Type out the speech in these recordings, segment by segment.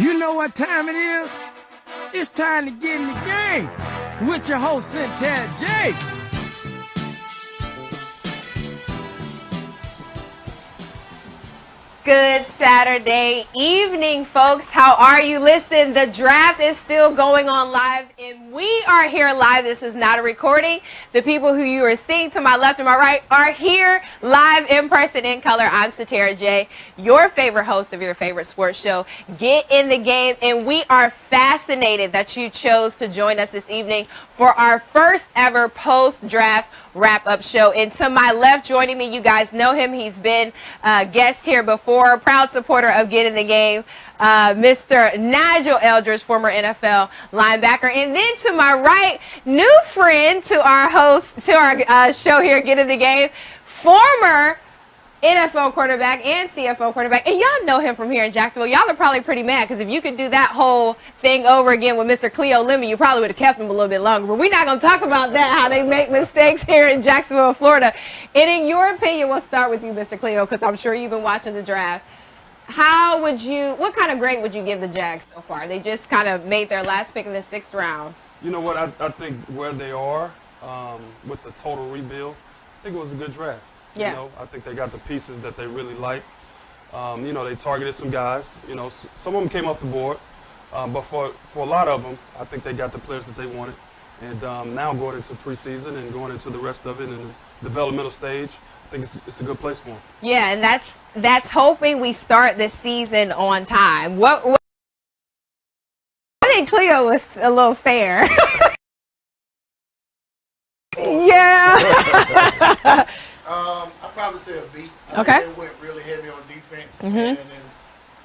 You know what time it is? It's time to get in the game with your host, Cynthia J. Good Saturday evening, folks. How are you? Listen, the draft is still going on live, and we are here live. This is not a recording. The people who you are seeing to my left and my right are here live in person in color. I'm Satara J, your favorite host of your favorite sports show, Get in the Game, and we are fascinated that you chose to join us this evening for our first ever post-draft wrap-up show. And to my left, joining me, you guys know him. He's been a guest here before, proud supporter of Get in the Game, Mr. Nigel Eldridge, former NFL linebacker. And then to my right, new friend to our host, to our show here, Get in the Game, former NFL quarterback and CFL quarterback. And y'all know him from here in Jacksonville. Y'all are probably pretty mad because if you could do that whole thing over again with Mr. Cleo Lemon, you probably would have kept him a little bit longer. But we're not going to talk about that, how they make mistakes here in Jacksonville, Florida. And in your opinion, we'll start with you, Mr. Cleo, because I'm sure you've been watching the draft. What kind of grade would you give the Jags so far? They just kind of made their last pick in the 6th round. You know what? I think where they are with the total rebuild, I think it was a good draft. Yeah. You know, I think they got the pieces that they really liked. You know, they targeted some guys. You know, some of them came off the board, but for a lot of them, I think they got the players that they wanted. And now going into preseason and going into the rest of it in the developmental stage, I think it's a good place for them. Yeah, and that's hoping we start the season on time. I think Cleo was a little fair. Yeah. I'd probably say a B. Okay. They went really heavy on defense. Mm-hmm. And then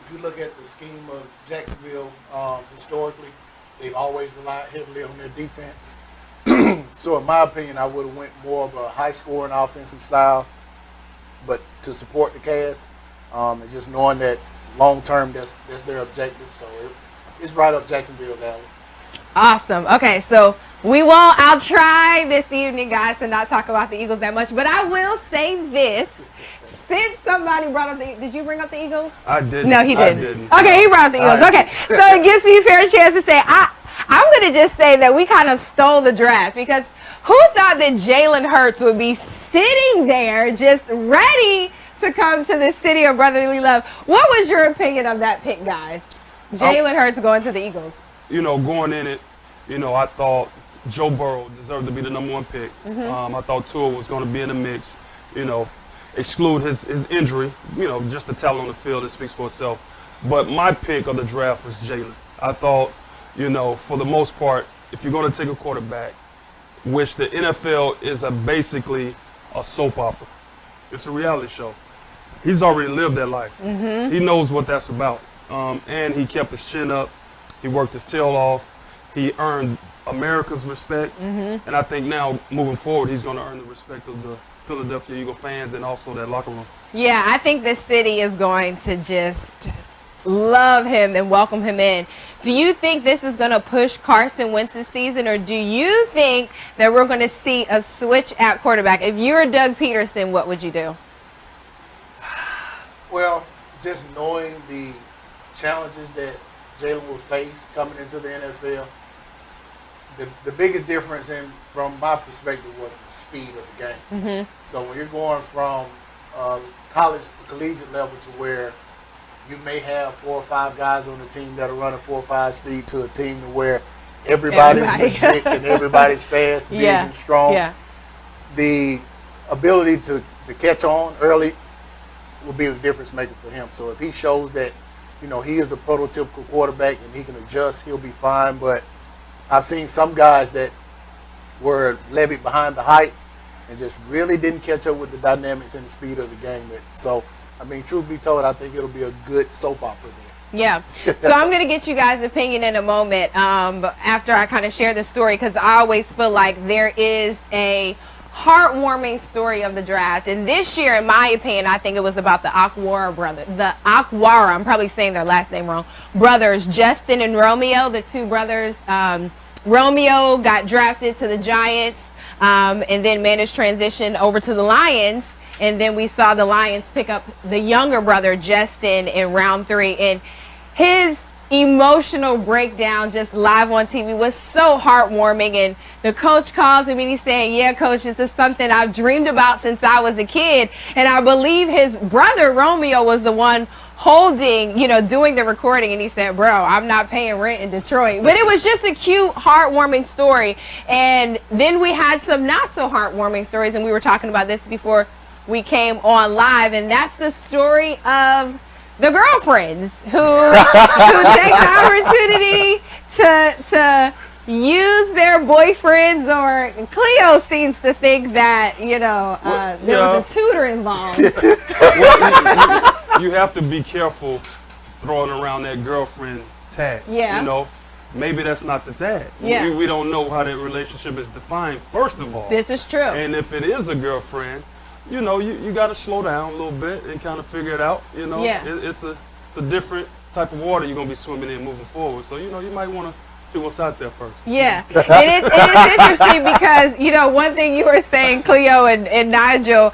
if you look at the scheme of Jacksonville, historically, they've always relied heavily on their defense. So in my opinion, I would have went more of a high-scoring offensive style, but to support the cast, and just knowing that long-term that's their objective. So it's right up Jacksonville's alley. Awesome. Okay, so I'll try this evening, guys, to not talk about the Eagles that much, but I will say this. Since somebody brought up did you bring up the Eagles? I didn't. No, he didn't. I didn't. Okay, he brought up the Eagles. Okay, so it gives me a fair chance to say, I'm going to just say that we kind of stole the draft because who thought that Jalen Hurts would be sitting there just ready to come to the city of brotherly love? What was your opinion of that pick, guys? Jalen Hurts going to the Eagles. You know, going in it, you know, I thought Joe Burrow deserved to be the #1 pick. Mm-hmm. I thought Tua was going to be in the mix. You know, exclude his injury. You know, just the talent on the field, it speaks for itself. But my pick of the draft was Jalen. I thought, you know, for the most part, if you're going to take a quarterback, which the NFL is basically a soap opera. It's a reality show. He's already lived that life. Mm-hmm. He knows what that's about. And he kept his chin up. He worked his tail off. He earned America's respect. Mm-hmm. And I think now, moving forward, he's going to earn the respect of the Philadelphia Eagle fans and also that locker room. Yeah, I think the city is going to just love him and welcome him in. Do you think this is going to push Carson Wentz's season, or do you think that we're going to see a switch at quarterback? If you're Doug Peterson, what would you do? Well, just knowing the challenges that Jalen will face coming into the NFL, the biggest difference from my perspective was the speed of the game. Mm-hmm. So when you're going from college to collegiate level to where you may have 4 or 5 guys on the team that are running 4 or 5 speed to a team where everybody's legit and everybody's fast, big and strong. Yeah. The ability to catch on early will be the difference maker for him. So if he shows that, you know, he is a prototypical quarterback and he can adjust, he'll be fine. But I've seen some guys that were levied behind the height and just really didn't catch up with the dynamics and the speed of the game. So, I mean, truth be told, I think it'll be a good soap opera there. Yeah. So I'm going to get you guys' opinion in a moment after I kind of share the story, because I always feel like there is a heartwarming story of the draft. And this year, in my opinion, I think it was about the Akwara I'm probably saying their last name wrong, brothers, Justin and Romeo, the 2 brothers. Romeo got drafted to the Giants and then managed transition over to the Lions. And then we saw the Lions pick up the younger brother, Justin, in round 3. And his emotional breakdown just live on TV was so heartwarming. And the coach calls him and he's saying, yeah, coach, this is something I've dreamed about since I was a kid. And I believe his brother Romeo was the one holding, doing the recording, and he said, bro, I'm not paying rent in Detroit. But it was just a cute, heartwarming story. And then we had some not so heartwarming stories, and we were talking about this before we came on live, and that's the story of the girlfriends who take the opportunity to use their boyfriends, or Cleo seems to think that, there was a tutor involved. You have to be careful throwing around that girlfriend tag. Yeah. Maybe that's not the tag. Yeah. We don't know how that relationship is defined, first of all. This is true. And if it is a girlfriend, you got to slow down a little bit and kind of figure it out. Yeah. It's a different type of water you're going to be swimming in moving forward. So, you might want to see what's out there first. Yeah. It is interesting because, one thing you were saying, Cleo and Nigel,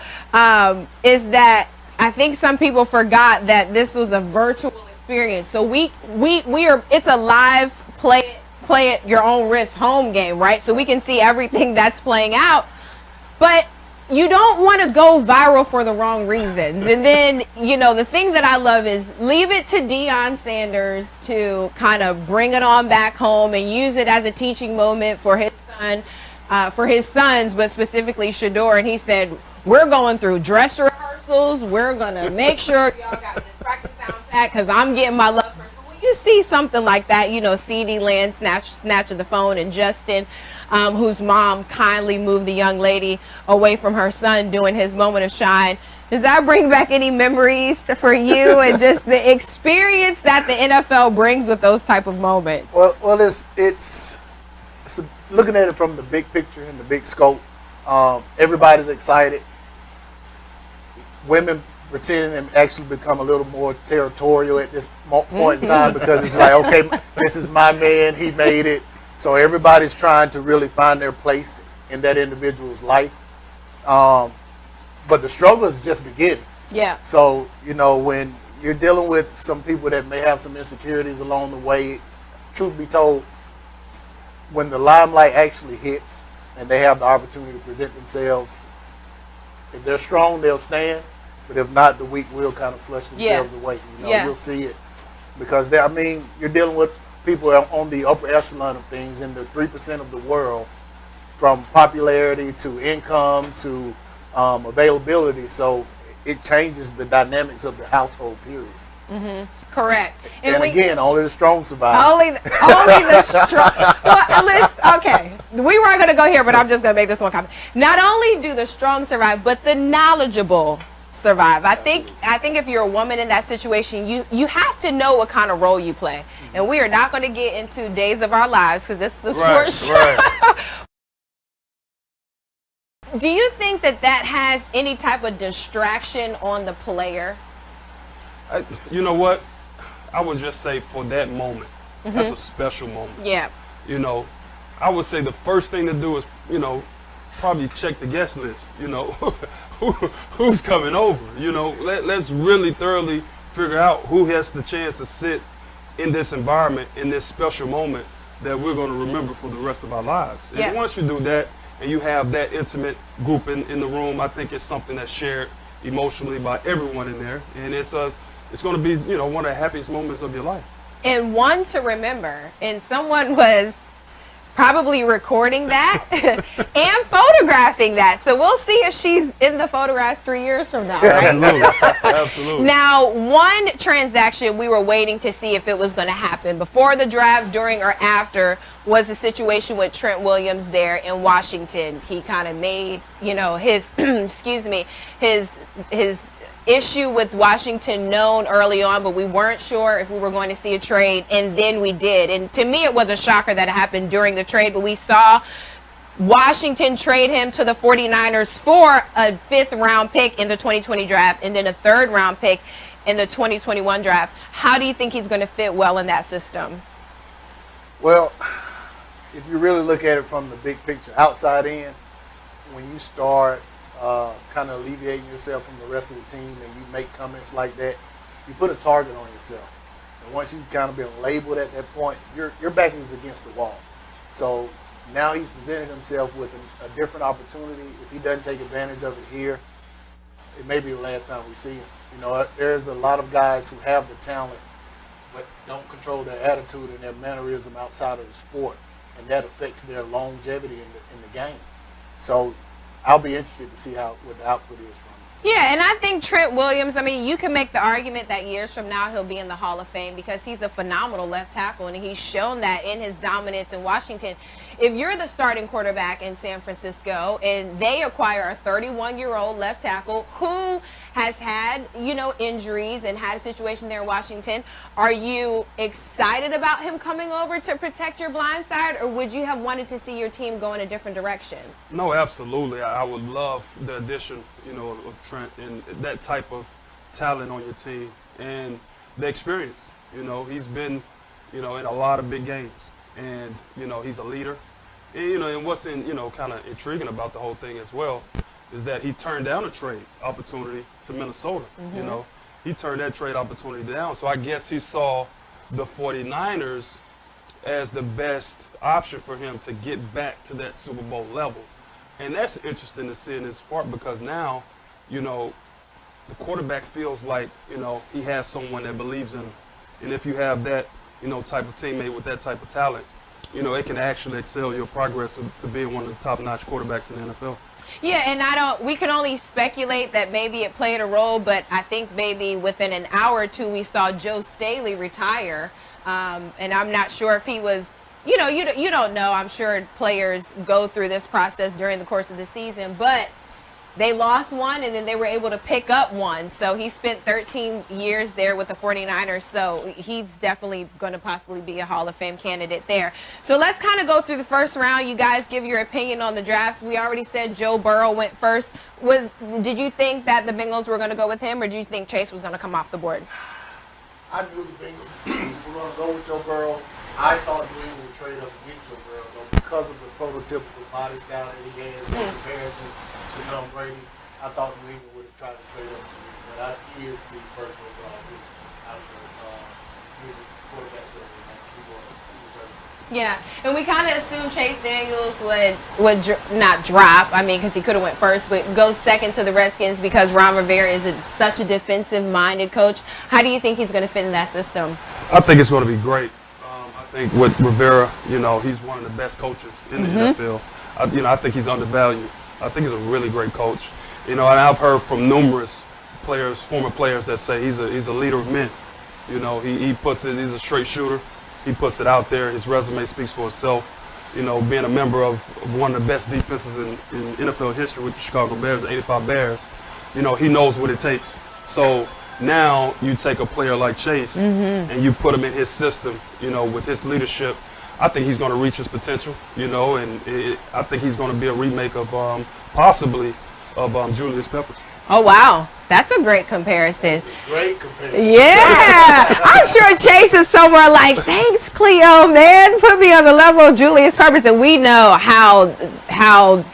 is that I think some people forgot that this was a virtual experience. So it's a live play at your own risk home game, right? So we can see everything that's playing out. But you don't want to go viral for the wrong reasons. And then, the thing that I love is leave it to Deion Sanders to kind of bring it on back home and use it as a teaching moment for his sons, but specifically Shador. And he said, we're going through dress rehearsals. We're going to make sure y'all got this practice down pat because I'm getting my love first. But when you see something like that, CeeDee Land snatching the phone, and Justin, whose mom kindly moved the young lady away from her son doing his moment of shine. Does that bring back any memories for you and just the experience that the NFL brings with those type of moments? Well, it's looking at it from the big picture and the big scope. Everybody's excited. Women pretending to actually become a little more territorial at this point in time because it's like, okay, this is my man, he made it. So everybody's trying to really find their place in that individual's life. But the struggle is just beginning. Yeah. So, when you're dealing with some people that may have some insecurities along the way, truth be told, when the limelight actually hits and they have the opportunity to present themselves, if they're strong, they'll stand. But if not, the weak will kind of flush themselves away. You'll see it. Because, you're dealing with people on the upper echelon of things in the 3% of the world, from popularity to income to availability. So it changes the dynamics of the household, period. Mm-hmm. Correct. And again, only the strong survive. Only the strong. Well, okay. We weren't going to go here, but I'm just going to make this one comment. Not only do the strong survive, but the knowledgeable survive. I think if you're a woman in that situation, you have to know what kind of role you play. And we are not going to get into days of our lives because this is the sports show. Right. Do you think that has any type of distraction on the player? You know what? I would just say for that moment, that's a special moment. Yeah. I would say the first thing to do is, probably check the guest list. Who's coming over? Let's really thoroughly figure out who has the chance to sit in this environment, in this special moment that we're going to remember for the rest of our lives. Yeah. And once you do that and you have that intimate group in the room, I think it's something that's shared emotionally by everyone in there, and it's going to be one of the happiest moments of your life. And one to remember. And someone was probably recording that and photographing that. So we'll see if she's in the photographs 3 years from now, right? Absolutely. Now, one transaction we were waiting to see if it was going to happen before the draft, during, or after was the situation with Trent Williams there in Washington. He kind of made, his, his issue with Washington known early on, but we weren't sure if we were going to see a trade, and then we did. And to me, it was a shocker that it happened during the trade, but we saw Washington trade him to the 49ers for a 5th round pick in the 2020 draft and then a 3rd round pick in the 2021 draft. How do you think he's going to fit well in that system? Well, if you really look at it from the big picture, outside in, when you start kind of alleviating yourself from the rest of the team and you make comments like that, you put a target on yourself. And once you've kind of been labeled at that point, your back is against the wall. So now he's presented himself with a different opportunity. If he doesn't take advantage of it here, it may be the last time we see him. You know, there's a lot of guys who have the talent but don't control their attitude and their mannerism outside of the sport, and that affects their longevity in the game. So I'll be interested to see what the output is from him. Yeah, and I think Trent Williams, I mean, you can make the argument that years from now he'll be in the Hall of Fame because he's a phenomenal left tackle, and he's shown that in his dominance in Washington. If you're the starting quarterback in San Francisco and they acquire a 31-year-old left tackle who has had, you know, injuries and had a situation there in Washington, are you excited about him coming over to protect your blind side, or would you have wanted to see your team go in a different direction? No, absolutely. I would love the addition, you know, of Trent and that type of talent on your team and the experience. You know, he's been, you know, in a lot of big games. And, you know, he's a leader. And, you know, and what's, you know, kind of intriguing about the whole thing as well is that he turned down a trade opportunity to Minnesota. You know, he turned that trade opportunity down. So I guess he saw the 49ers as the best option for him to get back to that Super Bowl level. And that's interesting to see in this part because now, you know, the quarterback feels like, you know, he has someone that believes in him. And if you have that, you know, type of teammate with that type of talent, you know, it can actually excel your progress to being one of the top-notch quarterbacks in the NFL. Yeah, and we can only speculate that maybe it played a role, but I think maybe within an hour or two we saw Joe Staley retire, and I'm not sure if he was, you know, you don't know. I'm sure players go through this process during the course of the season, but they lost one, and then they were able to pick up one. So he spent 13 years there with the 49ers, so he's definitely going to possibly be a Hall of Fame candidate there. So let's kind of go through the first round. You guys give your opinion on the drafts. We already said Joe Burrow went first. Did you think that the Bengals were going to go with him, or did you think Chase was going to come off the board? I knew the Bengals were going to go with Joe Burrow. I thought New England would trade up and get Joe Burrow, though, because of the prototypical body style that he has in comparison to Tom Brady. I thought New England would have tried to trade up to him, but he is the first overall pick out of the quarterbacks that he was hurt. Yeah, and we kind of assumed Chase Daniels would not drop, I mean, because he could have went first, but goes second to the Redskins because Ron Rivera is such a defensive-minded coach. How do you think he's going to fit in that system? I think it's going to be great. I think with Rivera, you know, he's one of the best coaches in the NFL. You know, I think he's undervalued. I think he's a really great coach. You know, and I've heard from numerous players, former players, that say he's a leader of men. You know, he puts it, he's a straight shooter. He puts it out there. His resume speaks for itself. You know, being a member of one of the best defenses in NFL history with the Chicago Bears, the 85 Bears, you know, he knows what it takes. So now you take a player like Chase and you put him in his system, you know, with his leadership. I think he's going to reach his potential, you know, and I think he's going to be a remake of possibly of Julius Peppers. Oh, wow. That's a great comparison. Great comparison. Yeah. I'm sure Chase is somewhere like, thanks, Cleo, man. Put me on the level of Julius Peppers. And we know how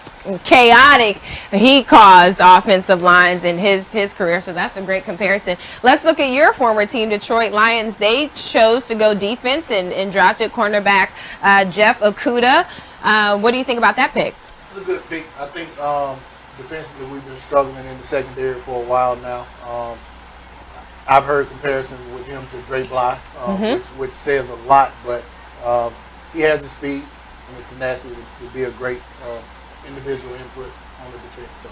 chaotic he caused offensive lines in his career. So that's a great comparison. Let's look at your former team, Detroit Lions. They chose to go defense and drafted cornerback Jeff Okudah. What do you think about that pick? It's a good pick. I think defensively we've been struggling in the secondary for a while now. I've heard comparisons with him to Dre Bly, which says a lot, but he has the speed and the tenacity to be a great individual input on the defense. So.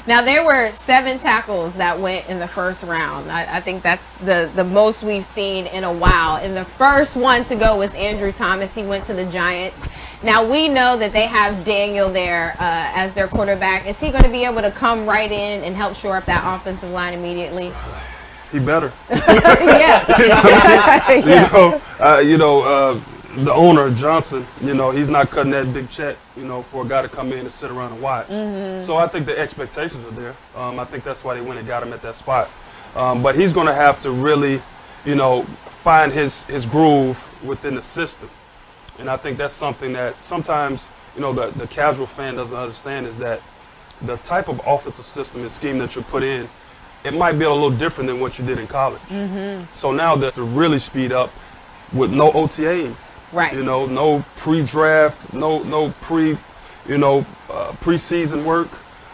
Now, there were 7 tackles that went in the first round. I think that's the most we've seen in a while. And the first one to go was Andrew Thomas. He went to the Giants. Now, we know that they have Daniel there as their quarterback. Is he going to be able to come right in and help shore up that offensive line immediately? He better. Yeah. The owner, Johnson, you know, he's not cutting that big check, you know, for a guy to come in and sit around and watch. So I think the expectations are there. I think that's why they went and got him at that spot. But he's going to have to really, you know, find his groove within the system. And I think that's something that sometimes, you know, the casual fan doesn't understand, is that the type of offensive system and scheme that you put in it might be a little different than what you did in college. So now that's to really speed up with no OTAs. Right. You know, no pre-draft, no preseason work.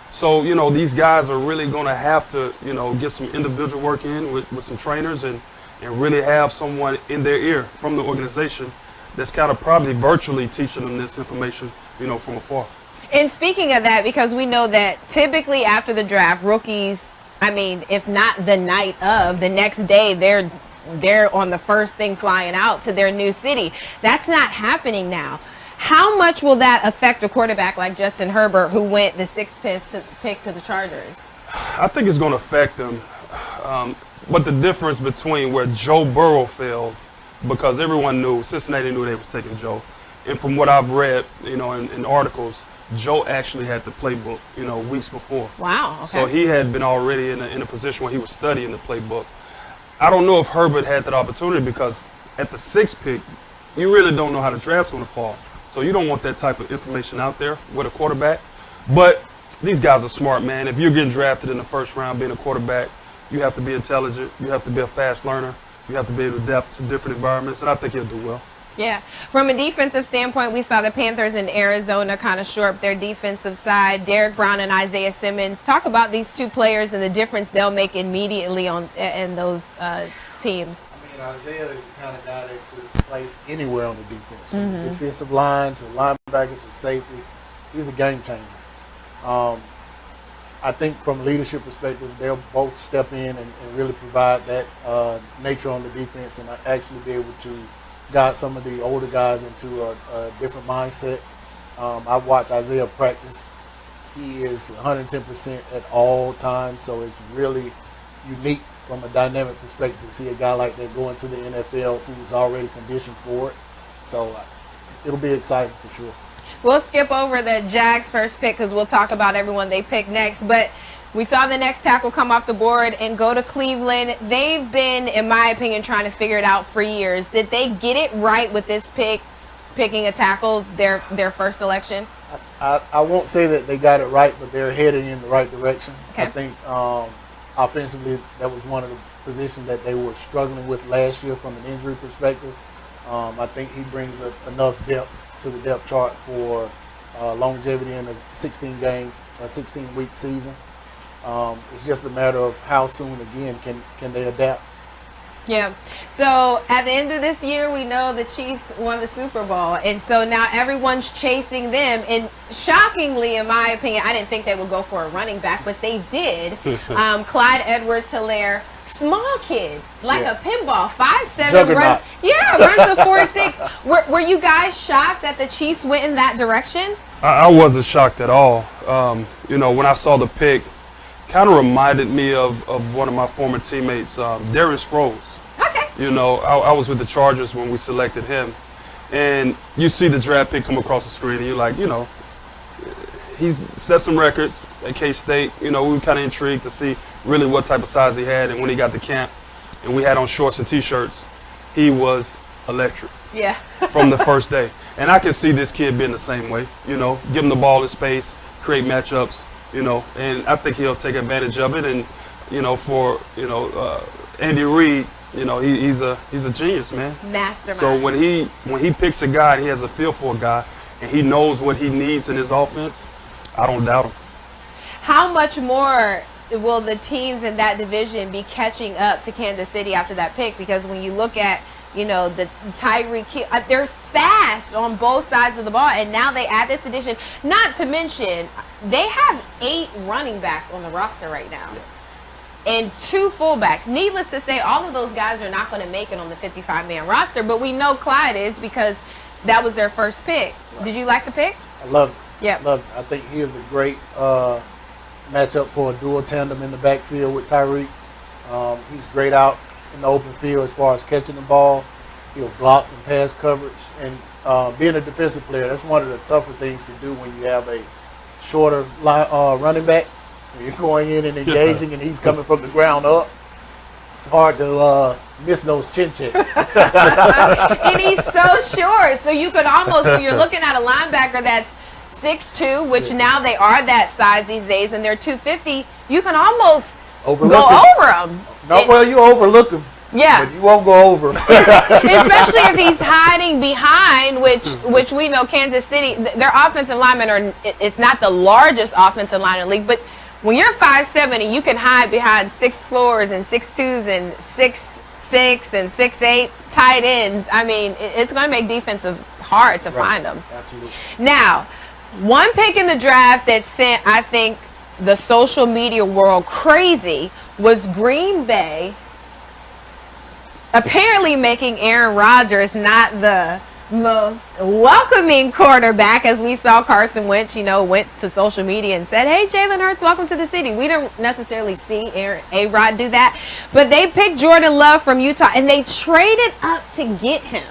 So, you know, these guys are really going to have to, you know, get some individual work in with some trainers and really have someone in their ear from the organization that's kind of probably virtually teaching them this information, you know, from afar. And speaking of that, because we know that typically after the draft, rookies, I mean, if not the night of, the next day they're on the first thing flying out to their new city. That's not happening now. How much will that affect a quarterback like Justin Herbert, who went the 6th pick to the Chargers? I think it's going to affect them. But the difference between where Joe Burrow failed, because everyone knew, Cincinnati knew they was taking Joe. And from what I've read, you know, in articles, Joe actually had the playbook, you know, weeks before. Wow. Okay. So he had been already in a position where he was studying the playbook. I don't know if Herbert had that opportunity because at the 6th pick, you really don't know how the draft's going to fall. So you don't want that type of information out there with a quarterback. But these guys are smart, man. If you're getting drafted in the 1st round being a quarterback, you have to be intelligent. You have to be a fast learner. You have to be able to adapt to different environments, and I think he'll do well. Yeah. From a defensive standpoint, we saw the Panthers in Arizona kind of shore up their defensive side. Derek Brown and Isaiah Simmons. Talk about these two players and the difference they'll make immediately in those teams. I mean, Isaiah is the kind of guy that could play anywhere on the defense. From the defensive line to linebacker to safety. He's a game changer. I think from a leadership perspective, they'll both step in and really provide that nature on the defense and actually be able to guide some of the older guys into a different mindset. I've watched Isaiah practice. He is 110% at all times, so it's really unique from a dynamic perspective to see a guy like that go into the NFL who's already conditioned for it. So it'll be exciting for sure. We'll skip over the Jags' first pick because we'll talk about everyone they pick next. But we saw the next tackle come off the board and go to Cleveland. They've been, in my opinion, trying to figure it out for years. Did they get it right with this pick, picking a tackle, their first selection? I won't say that they got it right, but they're heading in the right direction. Okay. I think offensively that was one of the positions that they were struggling with last year from an injury perspective. I think he brings enough depth to the depth chart for longevity in a 16-week season. It's just a matter of how soon, again, can they adapt. Yeah. So at the end of this year, we know the Chiefs won the Super Bowl. And so now everyone's chasing them. And shockingly, in my opinion, I didn't think they would go for a running back, but they did. Clyde Edwards-Helaire, small kid, like a pinball, 5'7", runs. Yeah, runs a 4.6. Were you guys shocked that the Chiefs went in that direction? I wasn't shocked at all. You know, when I saw the pick, kind of reminded me of one of my former teammates, Darren Sproles. Okay. You know, I was with the Chargers when we selected him. And you see the draft pick come across the screen, and you're like, you know, he's set some records at K-State. You know, we were kind of intrigued to see really what type of size he had. And when he got to camp and we had on shorts and T-shirts, he was electric. Yeah. From the first day. And I can see this kid being the same way, you know, give him the ball in space, create matchups, you know, and I think he'll take advantage of it. And, you know, for, you know, Andy Reid, you know, he's a genius, man. Mastermind. So when he picks a guy and he has a feel for a guy and he knows what he needs in his offense, I don't doubt him. How much more will the teams in that division be catching up to Kansas City after that pick? Because when you look at, you know, the Tyreek Hill, they're fast on both sides of the ball, and now they add this addition. Not to mention, they have 8 running backs on the roster right now. Yeah. And 2 fullbacks. Needless to say, all of those guys are not going to make it on the 55-man roster, but we know Clyde is because that was their first pick. Right. Did you like the pick? I love it. Yeah. Love it. I think he is a great matchup for a dual tandem in the backfield with Tyreek. He's great out in the open field as far as catching the ball. He'll block and pass coverage. And being a defensive player, that's one of the tougher things to do when you have a shorter running back. When you're going in and engaging and he's coming from the ground up, it's hard to miss those chin checks. And he's so short. So you could almost, when you're looking at a linebacker that's 6'2", which now they are that size these days, and they're 250, you can almost go over him. No, well, you overlook him. Yeah. But you won't go over him. Especially if he's hiding behind, which we know Kansas City, their offensive linemen it's not the largest offensive line in the league, but when you're 5'7" and you can hide behind 6'4" and 6'2" and 6'6" and 6'8" tight ends, I mean, it's going to make defenses hard to find them. Absolutely. Now, one pick in the draft that sent, I think, the social media world crazy was Green Bay apparently making Aaron Rodgers not the most welcoming quarterback, as we saw Carson Wentz, went to social media and said, hey, Jalen Hurts, welcome to the city. We don't necessarily see A-Rod do that, but they picked Jordan Love from Utah, and they traded up to get him.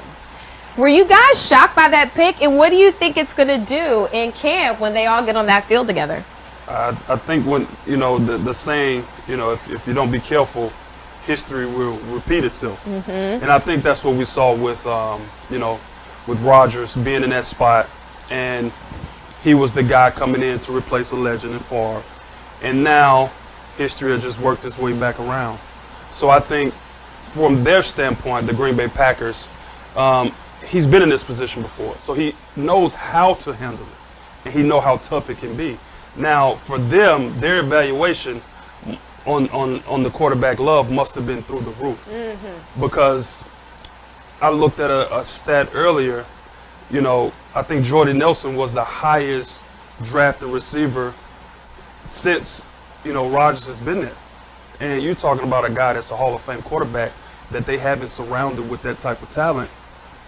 Were you guys shocked by that pick, and what do you think it's going to do in camp when they all get on that field together? I think when, the saying, if you don't be careful, history will repeat itself. Mm-hmm. And I think that's what we saw with, with Rodgers being in that spot, and he was the guy coming in to replace a legend in Favre. And now history has just worked its way back around. So I think from their standpoint, the Green Bay Packers, he's been in this position before, so he knows how to handle it, and he knows how tough it can be. Now, for them, their evaluation on the quarterback Love must have been through the roof, because I looked at a stat earlier. I think Jordy Nelson was the highest drafted receiver since Rodgers has been there, and you're talking about a guy that's a Hall of Fame quarterback that they haven't surrounded with that type of talent.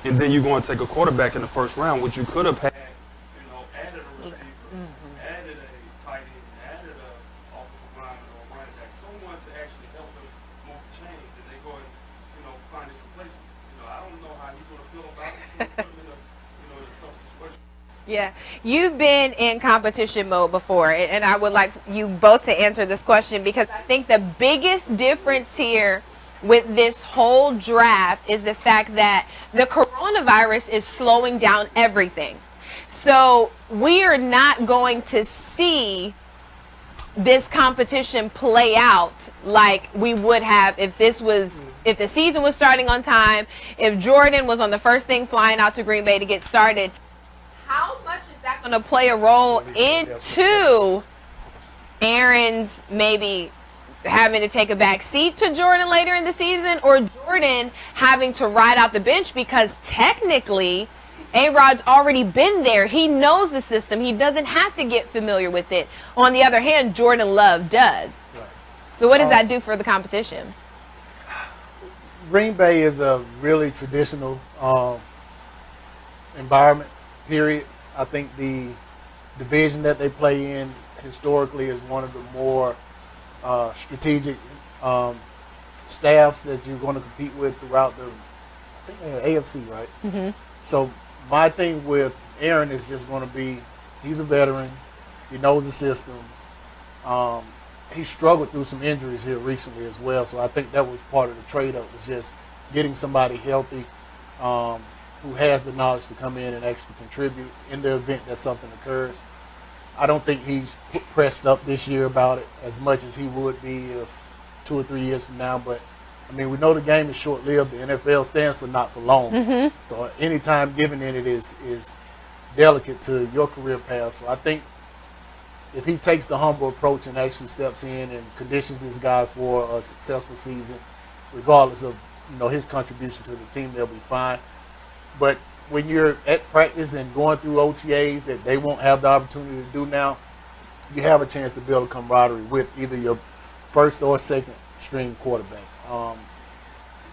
And then you go and take a quarterback in the first round, which you could have had, added a receiver, added a tight end, added an offensive lineman or a running back, someone to actually help them move the chains, and they go and, find his replacement. I don't know how he's going to feel about it. He's going to put him in a tough situation. Yeah, you've been in competition mode before, and I would like you both to answer this question, because I think the biggest difference here with this whole draft is the fact that the coronavirus is slowing down everything. So we are not going to see this competition play out like we would have if the season was starting on time, if Jordan was on the first thing flying out to Green Bay to get started. How much is that going to play a role into Aaron's maybe having to take a back seat to Jordan later in the season, or Jordan having to ride out the bench, because technically A-Rod's already been there. He knows the system. He doesn't have to get familiar with it. On the other hand, Jordan Love does. Right. So what does that do for the competition? Green Bay is a really traditional environment, period. I think the division that they play in historically is one of the more strategic staffs that you're going to compete with throughout the, I think they're AFC, right? Mm-hmm. So my thing with Aaron is just going to be, he's a veteran, he knows the system. He struggled through some injuries here recently as well, so I think that was part of the trade-up, was just getting somebody healthy who has the knowledge to come in and actually contribute in the event that something occurs. I don't think he's pressed up this year about it as much as he would be 2 or 3 years from now. But, I mean, we know the game is short-lived. The NFL stands for not for long. Mm-hmm. So any time given in it is delicate to your career path. So I think if he takes the humble approach and actually steps in and conditions this guy for a successful season, regardless of his contribution to the team, they'll be fine. But when you're at practice and going through OTAs that they won't have the opportunity to do now, you have a chance to build a camaraderie with either your first or second string quarterback.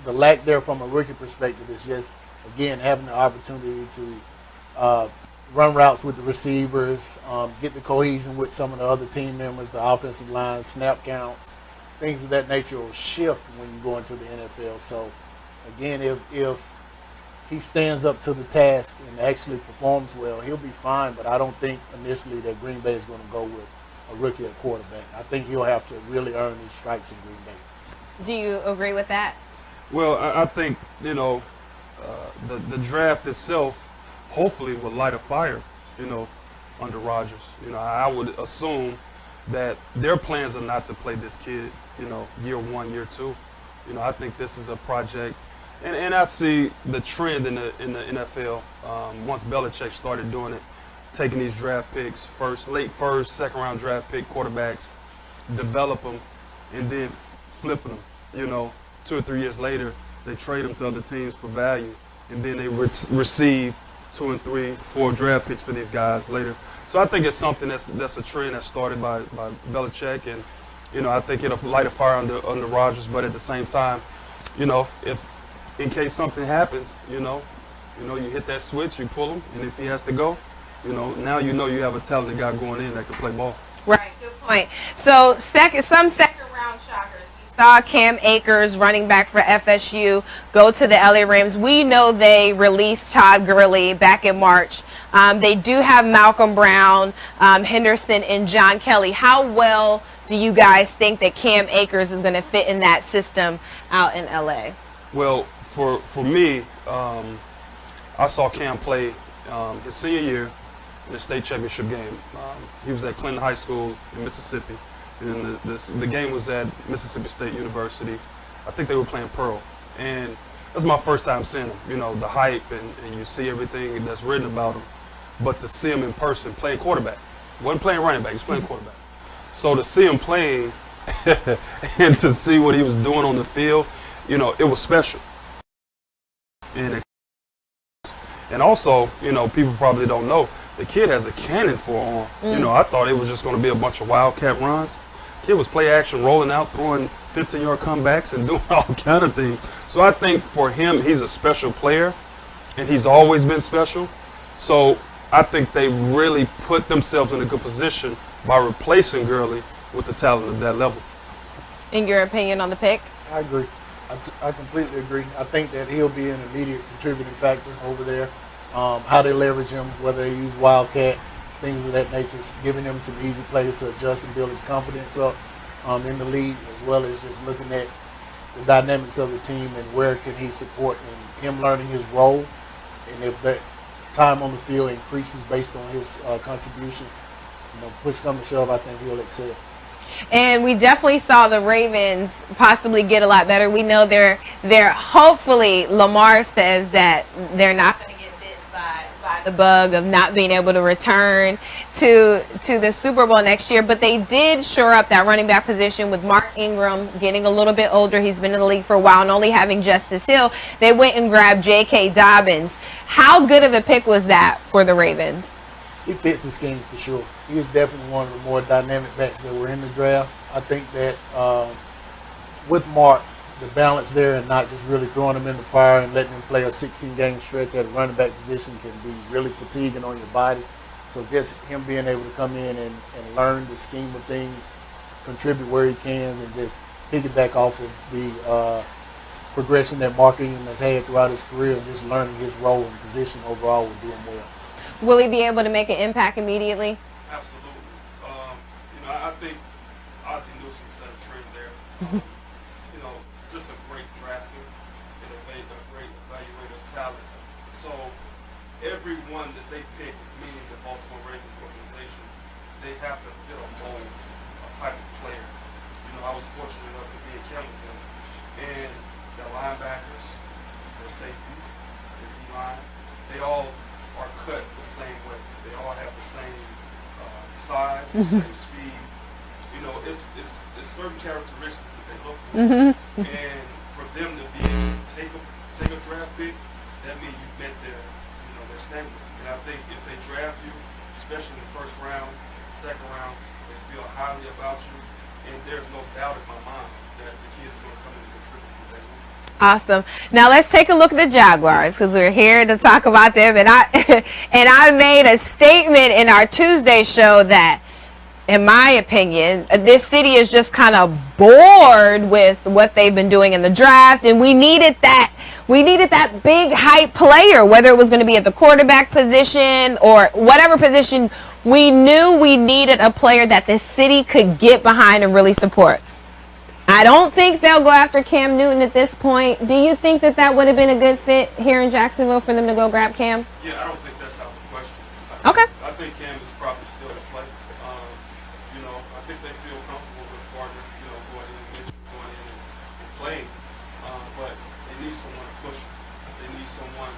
The lack there from a rookie perspective is just, again, having the opportunity to run routes with the receivers, get the cohesion with some of the other team members, the offensive line, snap counts, things of that nature will shift when you go into the NFL. So, again, if he stands up to the task and actually performs well, he'll be fine. But I don't think initially that Green Bay is going to go with a rookie at quarterback. I think he'll have to really earn his stripes in Green Bay. Do you agree with that? Well, I think, the draft itself hopefully will light a fire, under Rodgers. I would assume that their plans are not to play this kid year 1, year 2. I think this is a project, and I see the trend in the NFL. Once Belichick started doing it, taking these draft picks, late first, second round draft pick quarterbacks, develop them, and then flipping them. 2 or 3 years later, they trade them to other teams for value, and then they receive 2 and 3, 4 draft picks for these guys later. So I think it's something that's a trend that's started by Belichick, and I think it'll light a fire under Rodgers. But at the same time, if in case something happens, you hit that switch, you pull him, and if he has to go, now you have a talented guy going in that can play ball. Right, good point. So some second round shockers. We saw Cam Akers, running back for FSU, go to the LA Rams. We know they released Todd Gurley back in March. They do have Malcolm Brown, Henderson, and John Kelly. How well do you guys think that Cam Akers is going to fit in that system out in LA? Well, for me, I saw Cam play his senior year in the state championship game. He was at Clinton High School in Mississippi, and the game was at Mississippi State University. I think they were playing Pearl, and that was my first time seeing him. The hype, and you see everything that's written about him, but to see him in person playing quarterback, he wasn't playing running back, he was playing quarterback. So to see him playing and to see what he was doing on the field, it was special. And also, people probably don't know, the kid has a cannon for an arm. I thought it was just going to be a bunch of wildcat runs. Kid was play action, rolling out, throwing 15-yard comebacks and doing all kind of things. So I think for him, he's a special player, and he's always been special. So I think they really put themselves in a good position by replacing Gurley with the talent of that level. In your opinion on the pick? I agree. I completely agree. I think that he'll be an immediate contributing factor over there. How they leverage him, whether they use Wildcat, things of that nature, giving him some easy plays to adjust and build his confidence up in the league, as well as just looking at the dynamics of the team and where can he support and him learning his role. And if that time on the field increases based on his contribution, push come to shove, I think he'll excel. And we definitely saw the Ravens possibly get a lot better. We know they're hopefully, Lamar says that they're not going to get bit by the bug of not being able to return to the Super Bowl next year. But they did shore up that running back position with Mark Ingram getting a little bit older. He's been in the league for a while, and only having Justice Hill. They went and grabbed J.K. Dobbins. How good of a pick was that for the Ravens? He fits the scheme for sure. He is definitely one of the more dynamic backs that were in the draft. I think that with Mark, the balance there and not just really throwing him in the fire and letting him play a 16-game stretch at a running back position can be really fatiguing on your body. So just him being able to come in and learn the scheme of things, contribute where he can, and just piggyback off of the progression that Mark Ingram has had throughout his career and just learning his role and position overall will do him well. Will he be able to make an impact immediately? Absolutely. I think Ozzie Newsome set a trend there. Just a great drafter and a great evaluator of talent. So everyone that they pick, meaning the Baltimore Ravens organization, they have to fit a mold, a type of player. I was fortunate enough to be in camp with them, and their linebackers, their safeties, their D-line, they all are cut the same way. They all have the same size, the same speed. It's certain characteristics that they look for. And for them to be able to take a draft pick, that means you met their standard. And I think if they draft you, especially in the first round, second round, they feel highly about you. And there's no doubt in my mind that the kid is going to come in and contribute from day one. Awesome. Now let's take a look at the Jaguars, because we're here to talk about them. And I made a statement in our Tuesday show that, in my opinion, this city is just kind of bored with what they've been doing in the draft, and we needed that big hype player, whether it was going to be at the quarterback position or whatever position. We knew we needed a player that the city could get behind and really support. I don't think they'll go after Cam Newton at this point. Do you think that would have been a good fit here in Jacksonville for them to go grab Cam? Yeah, I don't think that's out of the question. I think Cam is probably still in play. I think they feel comfortable with Gardner, going in and need someone to push them. They need someone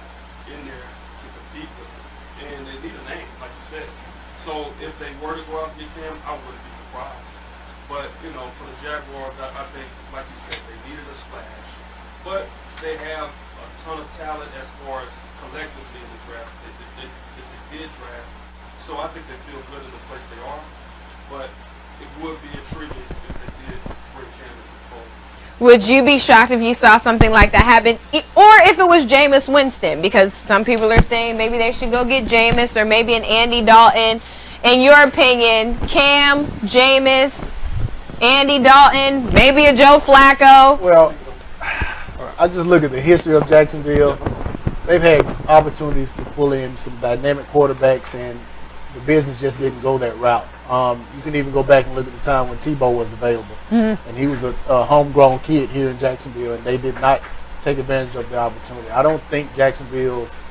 in there to compete with them. And they need a name, like you said. So if they were to go out and get Cam, I wouldn't be surprised. But, you know, for the Jaguars, I think, like you said, they needed a splash. But they have a ton of talent as far as collectively in the draft that they did draft. So I think they feel good in the place they are. But it would be intriguing if they did bring Cam into the fold. Would you be shocked if you saw something like that happen? Or if it was Jameis Winston? Because some people are saying maybe they should go get Jameis or maybe an Andy Dalton. In your opinion, Cam, Jameis, Andy Dalton, maybe a Joe Flacco? Well, I just look at the history of Jacksonville. They've had opportunities to pull in some dynamic quarterbacks, and the business just didn't go that route. You can even go back and look at the time when Tebow was available. And he was a homegrown kid here in Jacksonville, and they did not take advantage of the opportunity. I don't think Jacksonville's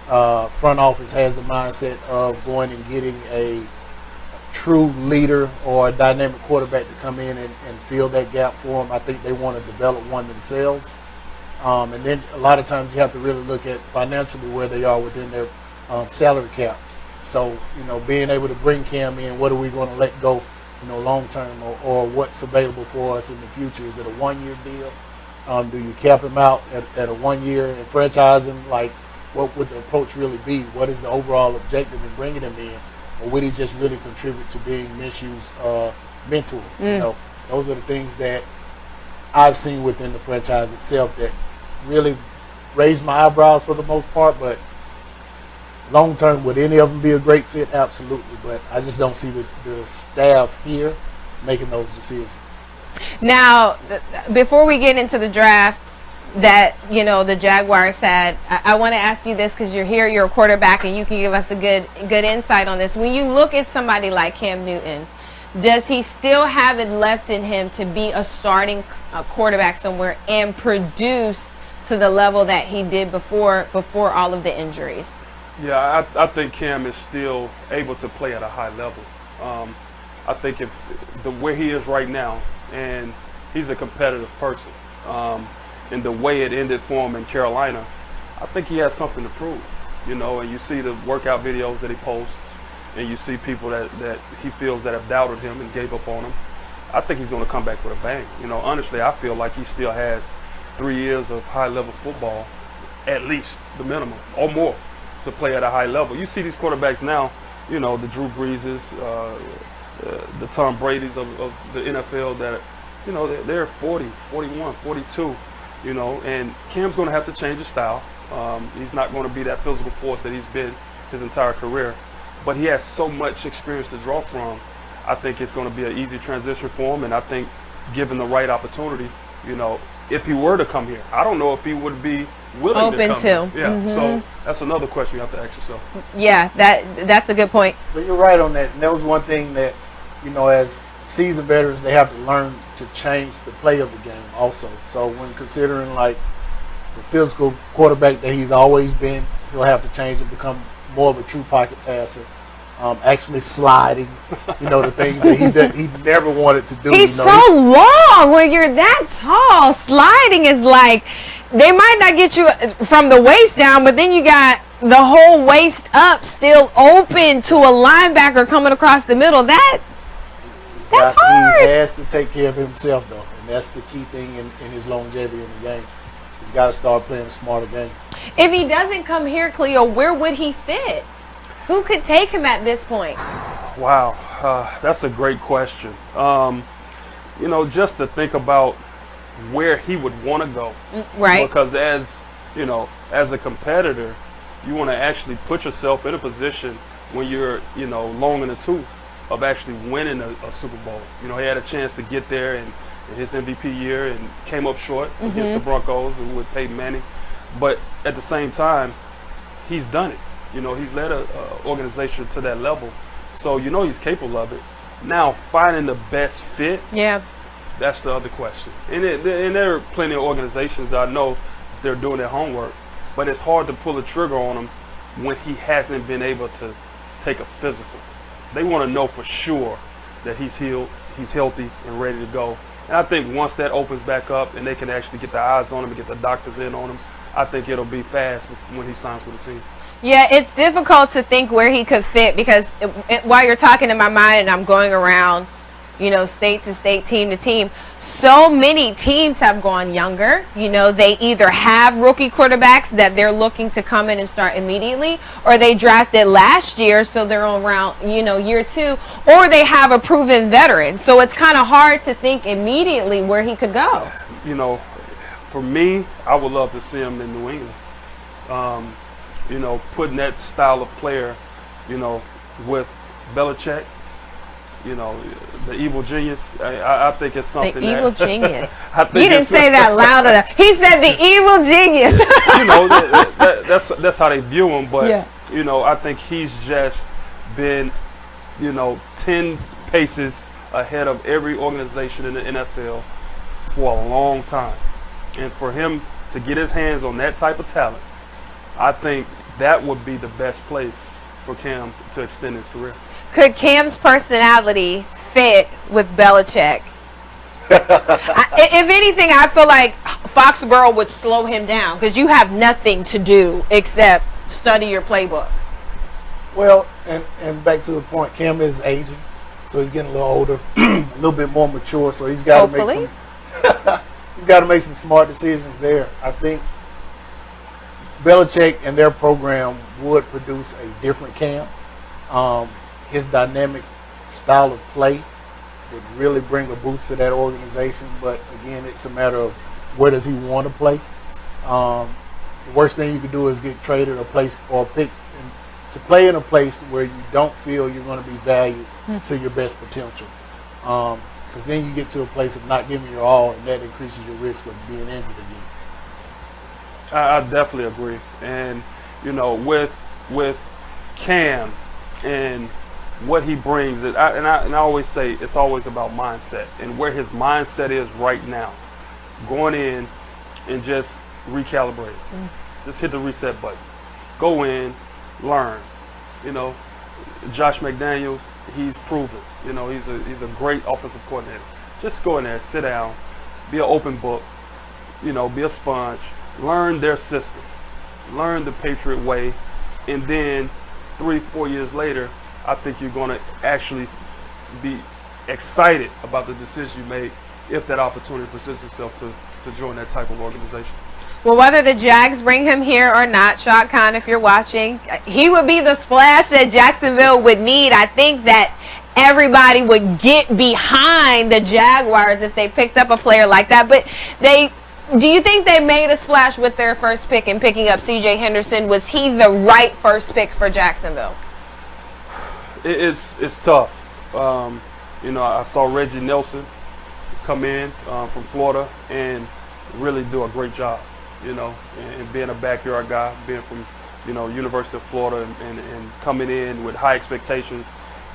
front office has the mindset of going and getting a true leader or a dynamic quarterback to come in and fill that gap for them. I think they want to develop one themselves. And then a lot of times you have to really look at financially where they are within their salary cap. So, you know, being able to bring Cam in, what are we going to let go, you know, long term, or what's available for us in the future? Is it a 1-year deal? Do you cap him out at a 1 year and franchise him? Like, what would the approach really be? What is the overall objective in bringing him in? Or would he just really contribute to being Minshew's mentor? You know, those are the things that I've seen within the franchise itself that really raised my eyebrows for the most part. But long term, would any of them be a great fit? Absolutely. But I just don't see the staff here making those decisions. Now, before we get into the draft that, you know, the Jaguars had, I want to ask you this because you're here, you're a quarterback, and you can give us a good insight on this. When you look at somebody like Cam Newton, does he still have it left in him to be a starting quarterback somewhere and produce to the level that he did before all of the injuries? Yeah, I think Cam is still able to play at a high level. I think if where he is right now, and he's a competitive person, and the way it ended for him in Carolina, I think he has something to prove. You know, and you see the workout videos that he posts, and you see people that he feels that have doubted him and gave up on him. I think he's going to come back with a bang. You know, honestly, I feel like he still has 3 years of high-level football, at least the minimum, or more, to play at a high level. You see these quarterbacks now, you know, the Drew Breeses, the Tom Brady's of the NFL that, you know, they're 40, 41, 42, you know, and Cam's going to have to change his style. He's not going to be that physical force that he's been his entire career, but he has so much experience to draw from. I think it's going to be an easy transition for him, and I think given the right opportunity, you know, if he were to come here, I don't know if he would be willing to come here. Yeah, so that's another question you have to ask yourself. Yeah, that's a good point. But you're right on that. And that was one thing that, you know, as seasoned veterans, they have to learn to change the play of the game also. So when considering like the physical quarterback that he's always been, he'll have to change and become more of a true pocket passer. Actually sliding, you know, the things that he never wanted to do. He's you know, so long. When you're that tall, sliding is like, they might not get you from the waist down, but then you got the whole waist up still open to a linebacker coming across the middle. That's hard. He has to take care of himself, though, and that's the key thing in his longevity in the game. He's got to start playing a smarter game. If he doesn't come here, Cleo, where would he fit? Who could take him at this point? Wow, that's a great question. You know, just to think about where he would want to go. Right. Because as, you know, as a competitor, you want to actually put yourself in a position when you're, you know, long in the tooth of actually winning a Super Bowl. You know, he had a chance to get there in his MVP year and came up short against the Broncos and with Peyton Manning. But at the same time, he's done it. You know, he's led an organization to that level. So, you know, he's capable of it. Now, finding the best fit, that's the other question. And there are plenty of organizations that I know they're doing their homework, but it's hard to pull a trigger on him when he hasn't been able to take a physical. They want to know for sure that he's healed, he's healthy and ready to go. And I think once that opens back up and they can actually get the eyes on him and get the doctors in on him, I think it'll be fast when he signs with the team. Yeah, it's difficult to think where he could fit because while you're talking in my mind and I'm going around, you know, state to state, team to team, so many teams have gone younger. You know, they either have rookie quarterbacks that they're looking to come in and start immediately, or they drafted last year, so they're on round, you know, year 2, or they have a proven veteran. So it's kind of hard to think immediately where he could go. You know, for me, I would love to see him in New England. You know, putting that style of player, you know, with Belichick, you know, the evil genius. I think it's something. The evil genius. I think you didn't say that loud enough. He said the evil genius. You know, that's how they view him. But yeah, you know, I think he's just been, you know, 10 paces ahead of every organization in the NFL for a long time, and for him to get his hands on that type of talent, I think that would be the best place for Cam to extend his career. Could Cam's personality fit with Belichick? If anything, I feel like Foxborough would slow him down because you have nothing to do except study your playbook. Well, and back to the point, Cam is aging, so he's getting a little older, a little bit more mature, so he's got to make some he's got to make some smart decisions there. I think Belichick and their program would produce a different Cam. His dynamic style of play would really bring a boost to that organization. But again, it's a matter of where does he want to play. The worst thing you could do is get traded or placed or picked to play in a place where you don't feel you're going to be valued to your best potential. Because then you get to a place of not giving your all, and that increases your risk of being injured again. I definitely agree. And, you know, with Cam and what he brings, and I always say it's always about mindset and where his mindset is right now. Going in and just recalibrate. Just hit the reset button. Go in, learn. You know, Josh McDaniels, he's proven. You know, he's a great offensive coordinator. Just go in there, sit down, be an open book, you know, be a sponge, learn their system, learn the Patriot way, and then 3-4 years later, I think you're going to actually be excited about the decision you make if that opportunity presents itself to join that type of organization. Well, whether the Jags bring him here or not, Shad Khan, if you're watching, he would be the splash that Jacksonville would need. I think that everybody would get behind the Jaguars if they picked up a player like that. But do you think they made a splash with their first pick in picking up C.J. Henderson? Was he the right first pick for Jacksonville? It's tough. You know, I saw Reggie Nelson come in from Florida and really do a great job, you know, and being a backyard guy, being from, you know, University of Florida and coming in with high expectations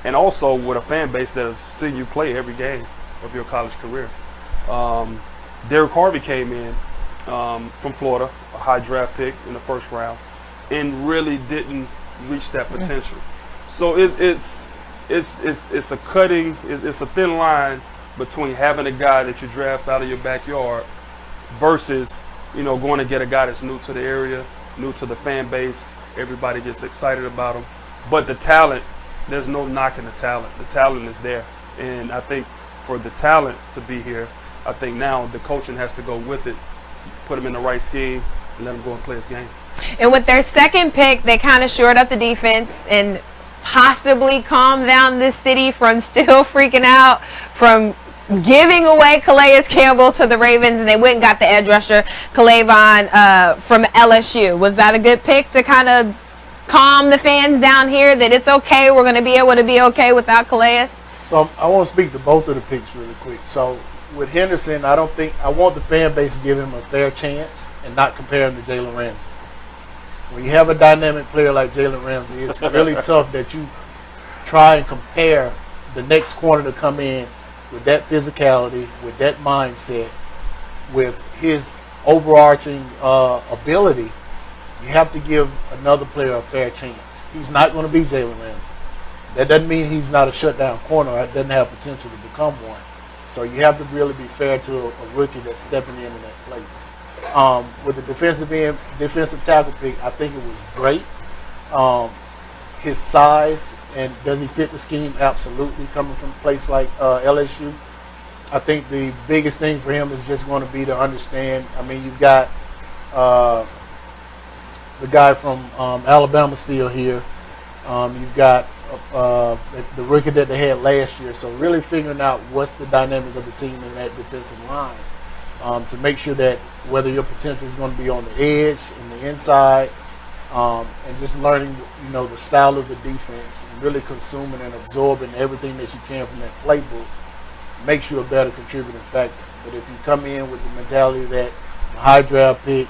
and also with a fan base that has seen you play every game of your college career. Derek Harvey came in from Florida, a high draft pick in the first round, and really didn't reach that potential. So it's a thin line between having a guy that you draft out of your backyard versus, you know, going to get a guy that's new to the area, new to the fan base. Everybody gets excited about him. But the talent, there's no knocking the talent. The talent is there. And I think for the talent to be here, I think now the coaching has to go with it, put him in the right scheme, and let him go and play his game. And with their second pick, they kind of shored up the defense and possibly calmed down this city from still freaking out from giving away Calais Campbell to the Ravens, and they went and got the edge rusher, Calais from LSU. Was that a good pick to kind of calm the fans down here that it's okay, we're going to be able to be okay without Calais? So I want to speak to both of the picks really quick. So with Henderson, I want the fan base to give him a fair chance and not compare him to Jalen Ramsey. When you have a dynamic player like Jalen Ramsey, it's really tough that you try and compare the next corner to come in with that physicality, with that mindset, with his overarching ability. You have to give another player a fair chance. He's not going to be Jalen Ramsey. That doesn't mean he's not a shutdown corner. It doesn't have potential to become one. So you have to really be fair to a rookie that's stepping into that place. With the defensive tackle pick, I think it was great. His size, and does he fit the scheme? Absolutely. Coming from a place like LSU, I think the biggest thing for him is just going to be to understand. I mean, you've got the guy from Alabama still here. You've got the rookie that they had last year. So really figuring out what's the dynamic of the team in that defensive line to make sure that whether your potential is going to be on the edge, in the inside, and just learning, the style of the defense and really consuming and absorbing everything that you can from that playbook makes you a better contributing factor. But if you come in with the mentality that a high draft pick,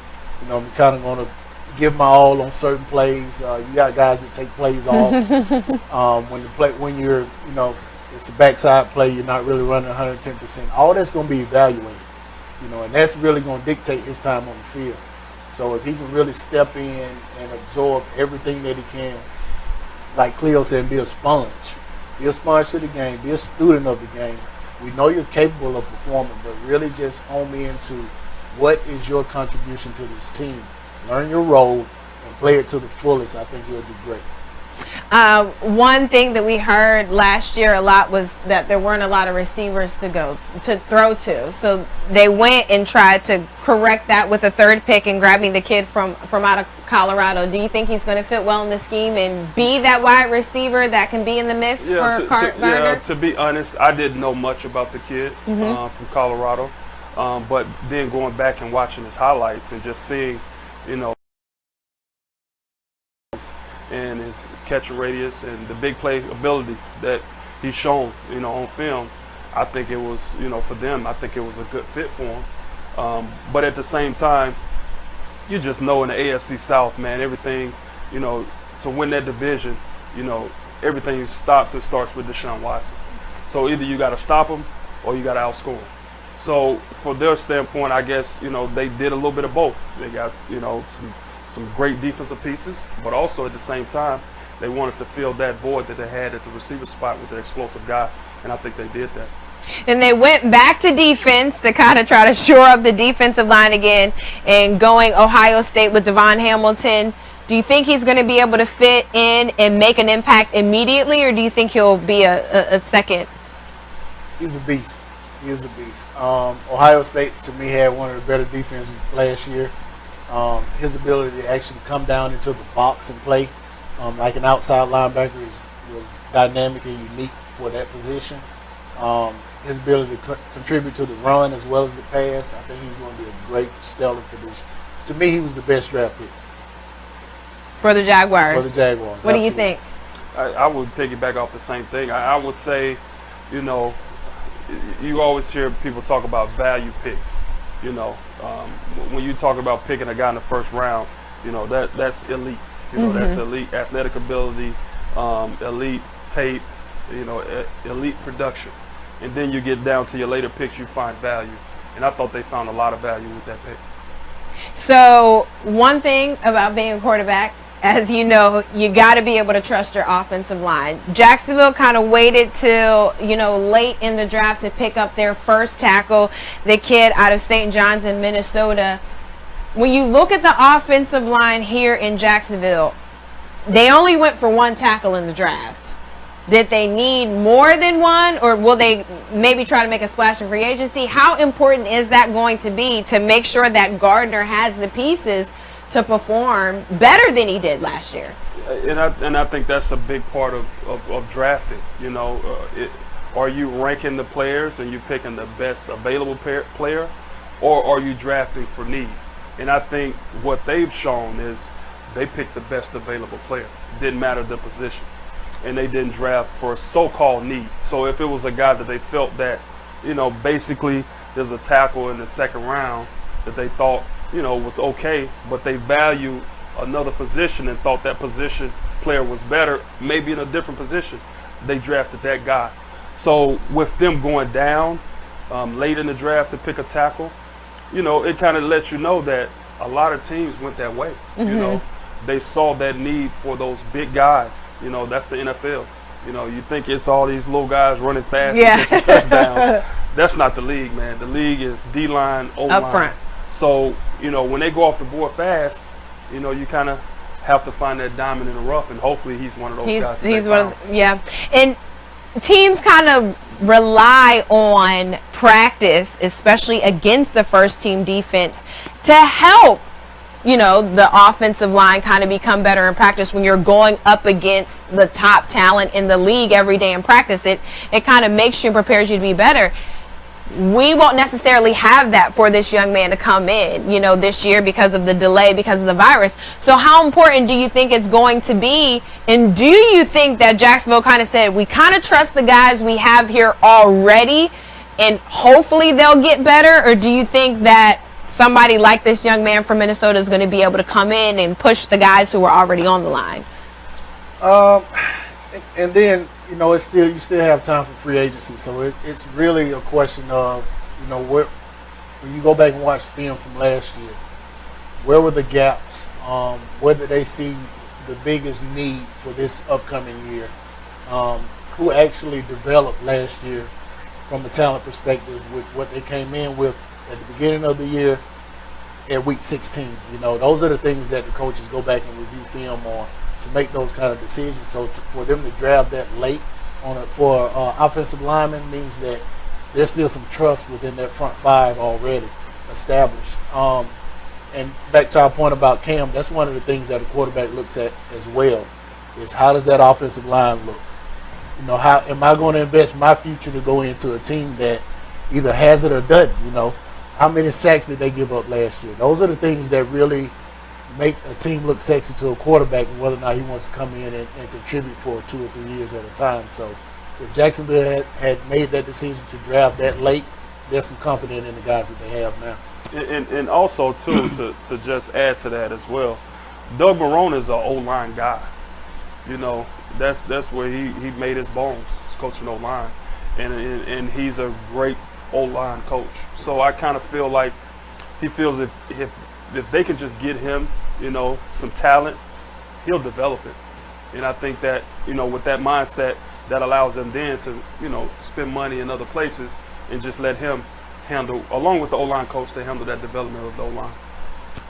I'm kind of going to give my all on certain plays. You got guys that take plays off. When you're, it's a backside play, you're not really running 110%. All that's going to be evaluated, and that's really going to dictate his time on the field. So if he can really step in and absorb everything that he can, like Cleo said, be a sponge. Be a sponge to the game. Be a student of the game. We know you're capable of performing, but really just home into what is your contribution to this team. Learn your role and play it to the fullest. I think you'll do great. One thing that we heard last year a lot was that there weren't a lot of receivers to throw to. So they went and tried to correct that with a third pick and grabbing the kid from out of Colorado. Do you think he's going to fit well in the scheme and be that wide receiver that can be in the mix for Gardner? Yeah, to be honest, I didn't know much about the kid from Colorado. But then going back and watching his highlights and just seeing, and his catching radius and the big play ability that he's shown, on film, I think it was, for them, I think it was a good fit for him. But at the same time, you just know in the AFC South, man, everything, to win that division, everything stops and starts with Deshaun Watson. So either you got to stop him or you got to outscore him. So for their standpoint, I guess, they did a little bit of both. They got, some great defensive pieces, but also at the same time, they wanted to fill that void that they had at the receiver spot with the explosive guy, and I think they did that. And they went back to defense to kind of try to shore up the defensive line again and going Ohio State with Devon Hamilton. Do you think he's going to be able to fit in and make an impact immediately, or do you think he'll be a second? He's a beast. He is a beast. Ohio State, to me, had one of the better defenses last year. His ability to actually come down into the box and play like an outside linebacker was dynamic and unique for that position. His ability to contribute to the run as well as the pass, I think he's going to be a great stellar for this. To me, he was the best draft pick. For the Jaguars. For the Jaguars. What do you think? I would piggyback off the same thing. I would say, you always hear people talk about value picks. When you talk about picking a guy in the first round, that's elite. That's elite athletic ability, elite tape, elite production. And then you get down to your later picks, you find value. And I thought they found a lot of value with that pick. So one thing about being a quarterback, as you know, you got to be able to trust your offensive line. Jacksonville kind of waited till, late in the draft to pick up their first tackle, the kid out of St. John's in Minnesota. When you look at the offensive line here in Jacksonville, they only went for one tackle in the draft. Did they need more than one, or will they maybe try to make a splash in free agency? How important is that going to be to make sure that Gardner has the pieces to perform better than he did last year? And I think that's a big part of drafting. Are you ranking the players and you picking the best available player, or are you drafting for need? And I think what they've shown is they picked the best available player. Didn't matter the position. And they didn't draft for so-called need. So if it was a guy that they felt that, basically there's a tackle in the second round that they thought, was okay, but they value another position and thought that position player was better, maybe in a different position, they drafted that guy. So with them going down late in the draft to pick a tackle, it kind of lets you know that a lot of teams went that way. They saw that need for those big guys. That's the NFL. You think it's all these little guys running fast and catching touchdowns. that's not the league, man. The league is D-line, O-line. Up front. So, you know, when they go off the board fast, you know, you kind of have to find that diamond in the rough, and hopefully he's one of those guys. He's one of, yeah. And teams kind of rely on practice, especially against the first team defense, to help, you know, the offensive line kind of become better in practice. When you're going up against the top talent in the league every day in practice, it kind of makes you and prepares you to be better. We won't necessarily have that for this young man to come in, you know, this year because of the delay, because of the virus. So how important do you think it's going to be? And do you think that Jacksonville kind of said, we kind of trust the guys we have here already and hopefully they'll get better? Or do you think that somebody like this young man from Minnesota is going to be able to come in and push the guys who are already on the line? And then, you know, you still have time for free agency, so it's really a question of, you know, when you go back and watch film from last year, where were the gaps? Where did they see the biggest need for this upcoming year? Who actually developed last year from a talent perspective with what they came in with at the beginning of the year at week 16? You know, those are the things that the coaches go back and review film on to make those kind of decisions. So for them to draft that late for offensive linemen means that there's still some trust within that front five already established. And back to our point about Cam, that's one of the things that a quarterback looks at as well, is how does that offensive line look? You know, how am I going to invest my future to go into a team that either has it or doesn't? You know, how many sacks did they give up last year? Those are the things that really make a team look sexy to a quarterback, and whether or not he wants to come in and contribute for 2 or 3 years at a time. So if Jacksonville had made that decision to draft that late, there's some confidence in the guys that they have now. And also, too, to just add to that as well, Doug Marrone is an O-line guy. You know, that's where he made his bones, coaching O-line. And he's a great O-line coach. So I kind of feel like he feels if they can just get him, you know, some talent, he'll develop it. And I think that, you know, with that mindset, that allows them then to, you know, spend money in other places and just let him handle, along with the O-line coach, to handle that development of the O-line.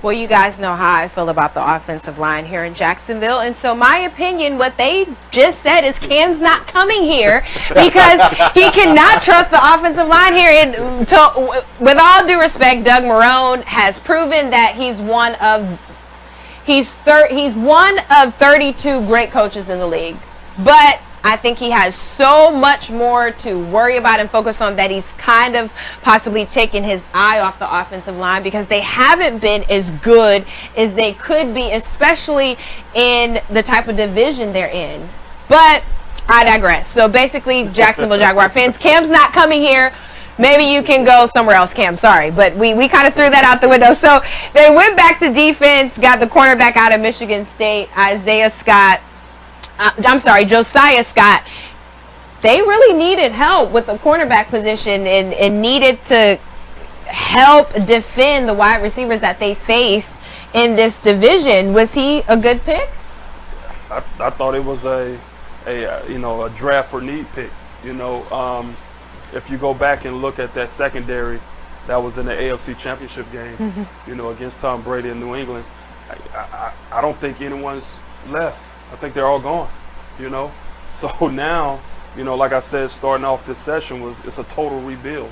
Well, you guys know how I feel about the offensive line here in Jacksonville. And so my opinion, what they just said is Cam's not coming here because he cannot trust the offensive line here. And with all due respect, Doug Marrone has proven that he's one of 32 great coaches in the league. But I think he has so much more to worry about and focus on that he's kind of possibly taken his eye off the offensive line because they haven't been as good as they could be, especially in the type of division they're in. But I digress. So basically, Jacksonville Jaguar fans, Cam's not coming here. Maybe you can go somewhere else, Cam. Sorry, but we kind of threw that out the window. So they went back to defense, got the cornerback out of Michigan State, Josiah Scott. They really needed help with the cornerback position and needed to help defend the wide receivers that they face in this division. Was he a good pick? I thought it was a draft for need pick. You know, if you go back and look at that secondary that was in the AFC Championship game, you know, against Tom Brady in New England, I don't think anyone's left. I think they're all gone, you know. So now, you know, like I said, starting off this session it's a total rebuild.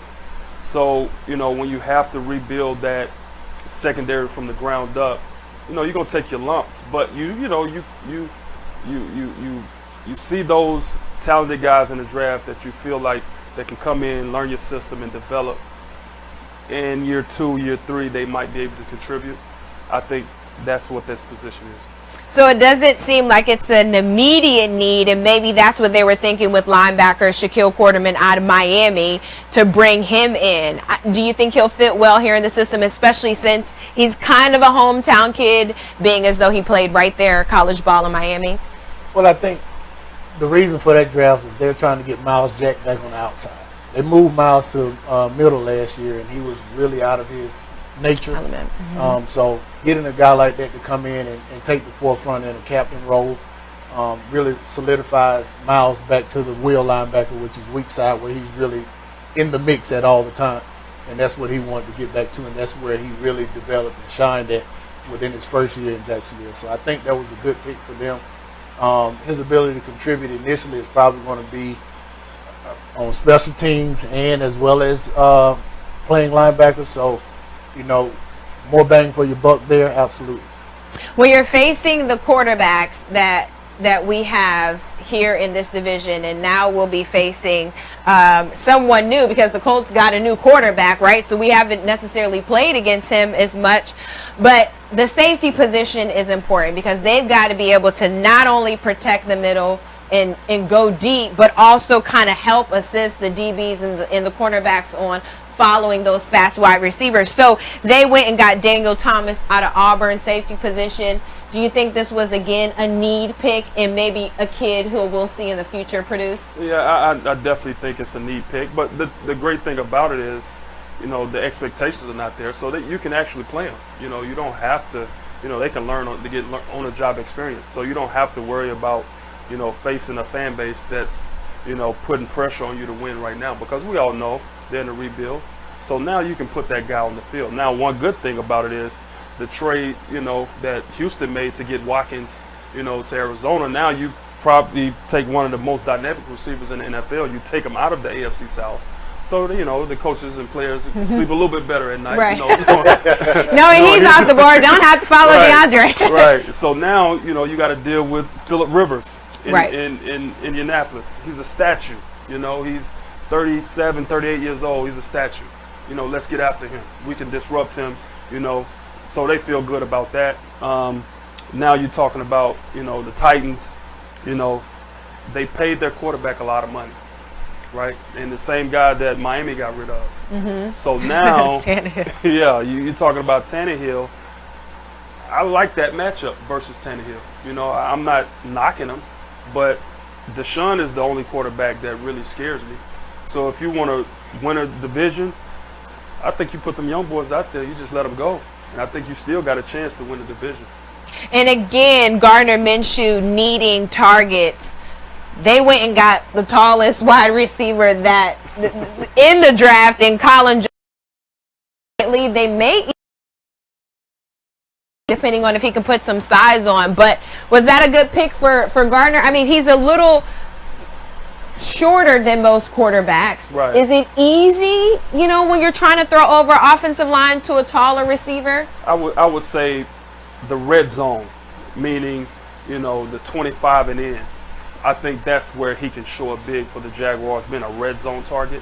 So, you know, when you have to rebuild that secondary from the ground up, you know, you're gonna take your lumps. But you see those talented guys in the draft that you feel like they can come in, learn your system, and develop. In year 2, year 3, they might be able to contribute. I think that's what this position is. So it doesn't seem like it's an immediate need, and maybe that's what they were thinking with linebacker Shaquille Quarterman out of Miami to bring him in. Do you think he'll fit well here in the system, especially since he's kind of a hometown kid, being as though he played right there college ball in Miami? Well, I think the reason for that draft is they're trying to get Miles Jack back on the outside. They moved Miles to middle last year, and he was really out of his nature. So getting a guy like that to come in and take the forefront in a captain role really solidifies Miles back to the wheel linebacker, which is weak side, where he's really in the mix at all the time. And that's what he wanted to get back to, and that's where he really developed and shined at within his first year in Jacksonville. So I think that was a good pick for them. His ability to contribute initially is probably going to be on special teams and as well as playing linebacker. So, more bang for your buck there, absolutely. When you're facing the quarterbacks that we have here in this division, and now we'll be facing someone new because the Colts got a new quarterback, right? So we haven't necessarily played against him as much, but the safety position is important because they've got to be able to not only protect the middle and go deep, but also kind of help assist the DBs and the cornerbacks on following those fast wide receivers. So they went and got Daniel Thomas out of Auburn, safety position. Do you think this was, again, a need pick and maybe a kid who we'll see in the future produce? Yeah, I definitely think it's a need pick. But the great thing about it is, the expectations are not there, so that you can actually play them. You don't have to, they can learn to get on-the-job experience. So you don't have to worry about, facing a fan base that's, putting pressure on you to win right now, because we all know they're in a rebuild. So now you can put that guy on the field. Now, one good thing about it is the trade, that Houston made to get Watkins, to Arizona. Now you probably take one of the most dynamic receivers in the NFL. You take him out of the AFC South. So, the coaches and players can sleep a little bit better at night. Right. No, he's off the board. Don't have to follow DeAndre. Right. So now, you got to deal with Phillip Rivers in Indianapolis. He's a statue. He's 37, 38 years old. He's a statue. Let's get after him. We can disrupt him, So they feel good about that. Now you're talking about, the Titans, they paid their quarterback a lot of money, right? And the same guy that Miami got rid of. Mm-hmm. So now, yeah, you're talking about Tannehill. I like that matchup versus Tannehill. I'm not knocking him, but Deshaun is the only quarterback that really scares me. So if you want to win a division, I think you put them young boys out there, you just let them go. And I think you still got a chance to win the division. And again, Gardner Minshew needing targets. They went and got the tallest wide receiver that in the draft in Colin Jones. They may, depending on if he can put some size on. But was that a good pick for Gardner? I mean, he's a little shorter than most quarterbacks. Right. Is it easy, when you're trying to throw over offensive line to a taller receiver? I would say the red zone, meaning, the 25 and in. I think that's where he can show up big for the Jaguars, being a red zone target.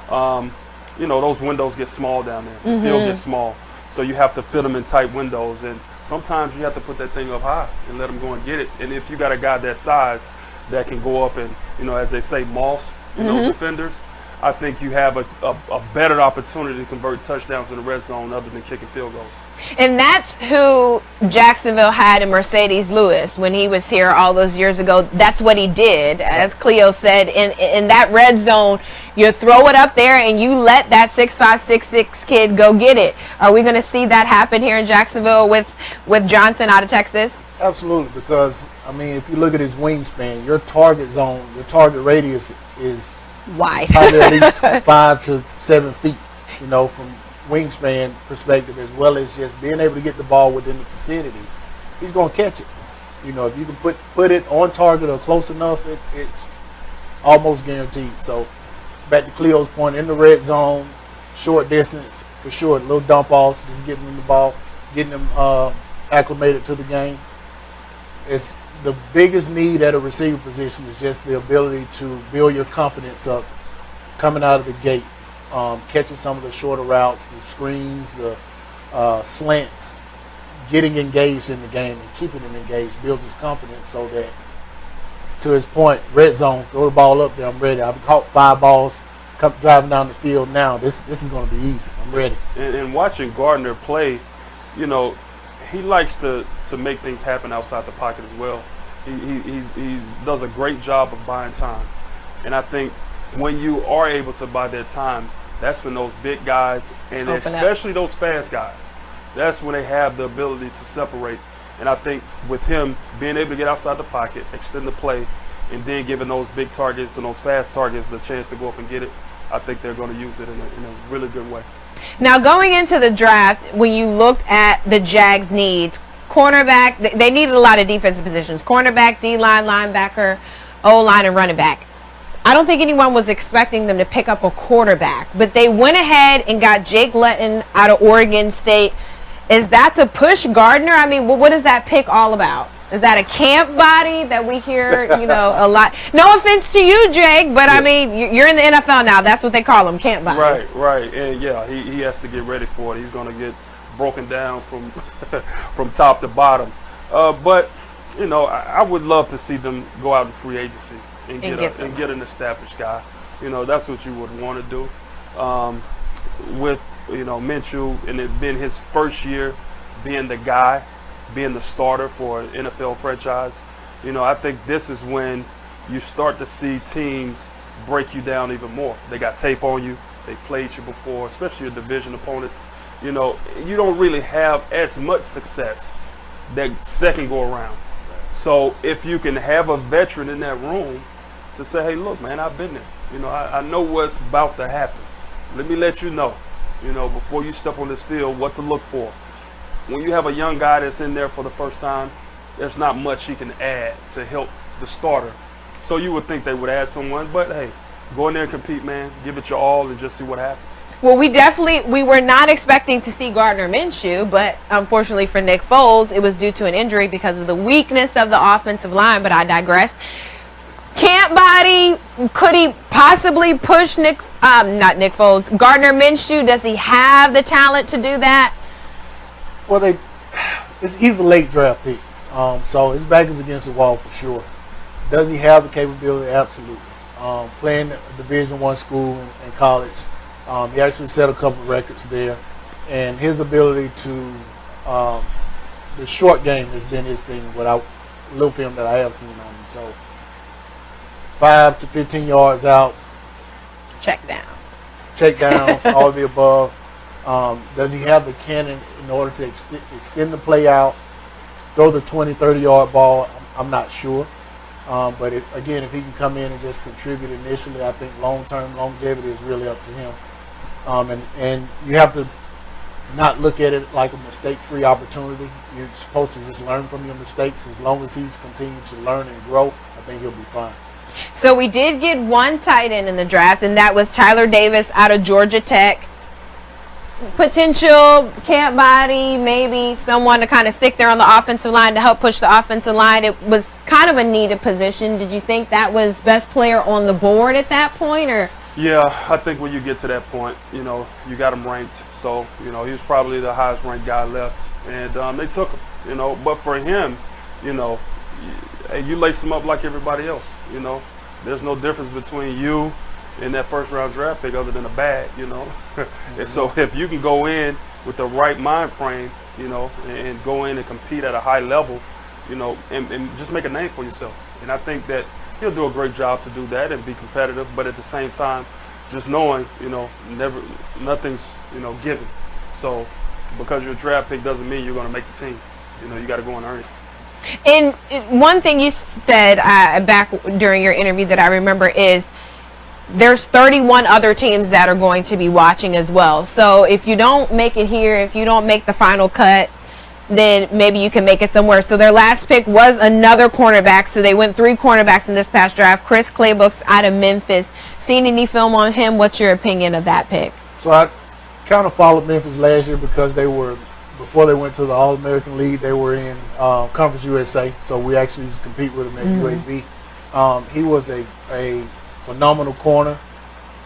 Those windows get small down there. The field gets small. So you have to fit them in tight windows. And sometimes you have to put that thing up high and let them go and get it. And if you got a guy that size that can go up and, as they say, moss, defenders, I think you have a better opportunity to convert touchdowns in the red zone other than kicking field goals. And that's who Jacksonville had in Mercedes Lewis when he was here all those years ago. That's what he did, as Cleo said. In that red zone, you throw it up there and you let that 6'5", 6'6" kid go get it. Are we going to see that happen here in Jacksonville with Johnson out of Texas? Absolutely, because, if you look at his wingspan, your target zone, your target radius is wide. Probably at least 5 to 7 feet, from wingspan perspective, as well as just being able to get the ball within the vicinity. He's going to catch it. If you can put it on target or close enough, it's almost guaranteed. So back to Cleo's point, in the red zone, short distance, for sure, little dump offs, just getting them the ball, getting them acclimated to the game. It's the biggest need at a receiver position is just the ability to build your confidence up coming out of the gate, catching some of the shorter routes, the screens, the slants, getting engaged in the game and keeping him engaged builds his confidence so that, to his point, red zone, throw the ball up there, I'm ready. I've caught 5 balls driving down the field now. This is going to be easy. I'm ready. And watching Gardner play, he likes to make things happen outside the pocket as well. He does a great job of buying time. And I think when you are able to buy that time, that's when those big guys, and especially those fast guys, that's when they have the ability to separate. And I think with him being able to get outside the pocket, extend the play, and then giving those big targets and those fast targets the chance to go up and get it, I think they're going to use it in a really good way. Now, going into the draft, when you looked at the Jags' needs, cornerback, they needed a lot of defensive positions. Cornerback, D-line, linebacker, O-line, and running back. I don't think anyone was expecting them to pick up a quarterback, but they went ahead and got Jake Letton out of Oregon State. Is that to push Gardner? I mean, what is that pick all about? Is that a camp body that we hear, a lot? No offense to you, Jake, but I mean, you're in the NFL now. That's what they call them, camp bodies. Right. And yeah, he has to get ready for it. He's going to get broken down from from top to bottom. But I would love to see them go out in free agency and get an established guy. That's what you would want to do. With Minshew, and it being his first year being the guy, being the starter for an NFL franchise, I think this is when you start to see teams break you down even more. They got tape on you. They played you before, especially your division opponents. You don't really have as much success that second go around. So if you can have a veteran in that room to say, hey, look, man, I've been there. I know what's about to happen. Let me let you know, before you step on this field, what to look for. When you have a young guy that's in there for the first time, there's not much he can add to help the starter. So you would think they would add someone, but hey, go in there and compete, man. Give it your all and just see what happens. Well, we were not expecting to see Gardner Minshew, but unfortunately for Nick Foles, it was due to an injury because of the weakness of the offensive line, but I digress. Camp body, could he possibly push not Nick Foles, Gardner Minshew? Does he have the talent to do that? Well, he's a late draft pick, so his back is against the wall for sure. Does he have the capability? Absolutely. Playing a Division I school in college, he actually set a couple of records there, and his ability to the short game has been his thing. Without little film that I have seen on him, so 5 to 15 yards out, check downs, all of the above. Does he have the cannon in order to extend the play out, throw the 20, 30-yard ball? I'm not sure. But again, if he can come in and just contribute initially, I think long-term longevity is really up to him. And you have to not look at it like a mistake-free opportunity. You're supposed to just learn from your mistakes. As long as he's continuing to learn and grow, I think he'll be fine. So we did get one tight end in the draft, and that was Tyler Davis out of Georgia Tech. Potential camp body, maybe someone to kind of stick there on the offensive line to help push the offensive line. It was kind of a needed position. Did you think that was best player on the board at that point, or? Yeah, I think when you get to that point, you got him ranked. So, he was probably the highest ranked guy left, and they took him. But for him, you lace him up like everybody else. There's no difference between you and that first round draft pick other than a bag. And so if you can go in with the right mind frame, and go in and compete at a high level, and just make a name for yourself. And I think that he'll do a great job to do that and be competitive, but at the same time, just knowing, nothing's, given. So because you're a draft pick doesn't mean you're going to make the team. You got to go and earn it. And one thing you said back during your interview that I remember is there's 31 other teams that are going to be watching as well. So if you don't make it here, if you don't make the final cut, then maybe you can make it somewhere. So their last pick was another cornerback. So they went 3 cornerbacks in this past draft. Chris Claybooks out of Memphis. Seen any film on him? What's your opinion of that pick? So I kind of followed Memphis last year because they were, before they went to the All-American League, they were in Conference USA. So we actually used to compete with them at UAB. He was a phenomenal corner.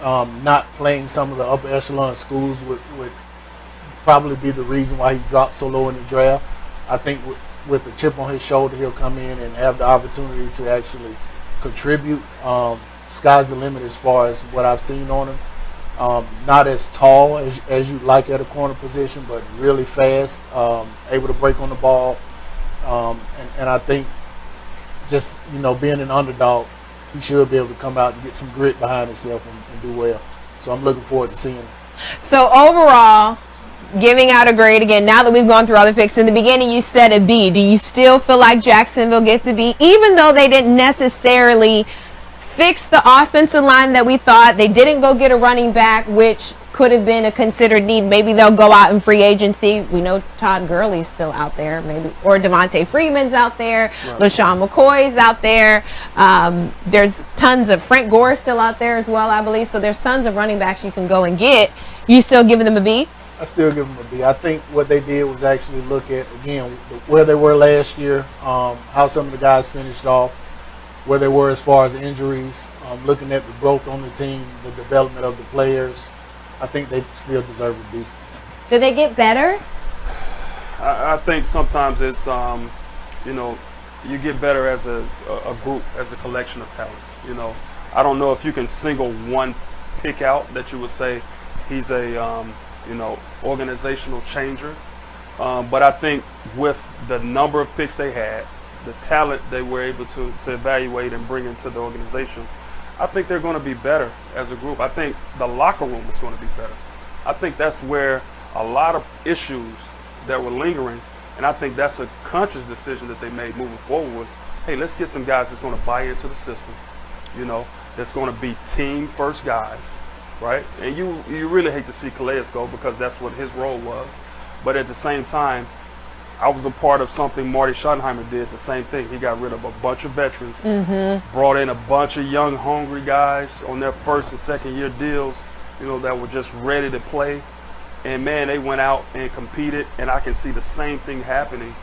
Not playing some of the upper echelon schools would probably be the reason why he dropped so low in the draft. I think with the chip on his shoulder, he'll come in and have the opportunity to actually contribute. Sky's the limit as far as what I've seen on him. Not as tall as you'd like at a corner position, but really fast, able to break on the ball. And I think just, being an underdog, he should be able to come out and get some grit behind himself and do well. So I'm looking forward to seeing him. So overall, giving out a grade again, now that we've gone through all the picks, in the beginning you said a B. Do you still feel like Jacksonville gets a B, even though they didn't necessarily fix the offensive line that we thought. They didn't go get a running back, which could have been a considered need. Maybe they'll go out in free agency. We know Todd Gurley's still out there, maybe, or Devontae Freeman's out there. Right. LaShawn McCoy's out there. There's tons of Frank Gore's still out there as well, I believe. So there's tons of running backs you can go and get. You still giving them a B? I still give them a B. I think what they did was actually look at, again, where they were last year, how some of the guys finished off, where they were as far as injuries, looking at the growth on the team, the development of the players. I think they still deserve a B. Do they get better? I think sometimes it's, you know, you get better as a group, as a collection of talent. You know, I don't know if you can single one pick out that you would say he's a, you know, organizational changer. But I think with the number of picks they had, the talent they were able to evaluate and bring into the organization, I think they're going to be better as a group. I think the locker room is going to be better. I think that's where a lot of issues that were lingering, and I think that's a conscious decision that they made moving forward was, hey, let's get some guys that's going to buy into the system, you know, that's going to be team first guys, right? And you really hate to see Calais go because that's what his role was. But at the same time, I was a part of something Marty Schottenheimer did, the same thing. He got rid of a bunch of veterans, brought in a bunch of young, hungry guys on their first and second year deals, you know, that were just ready to play. And, man, they went out and competed, and I can see the same thing happening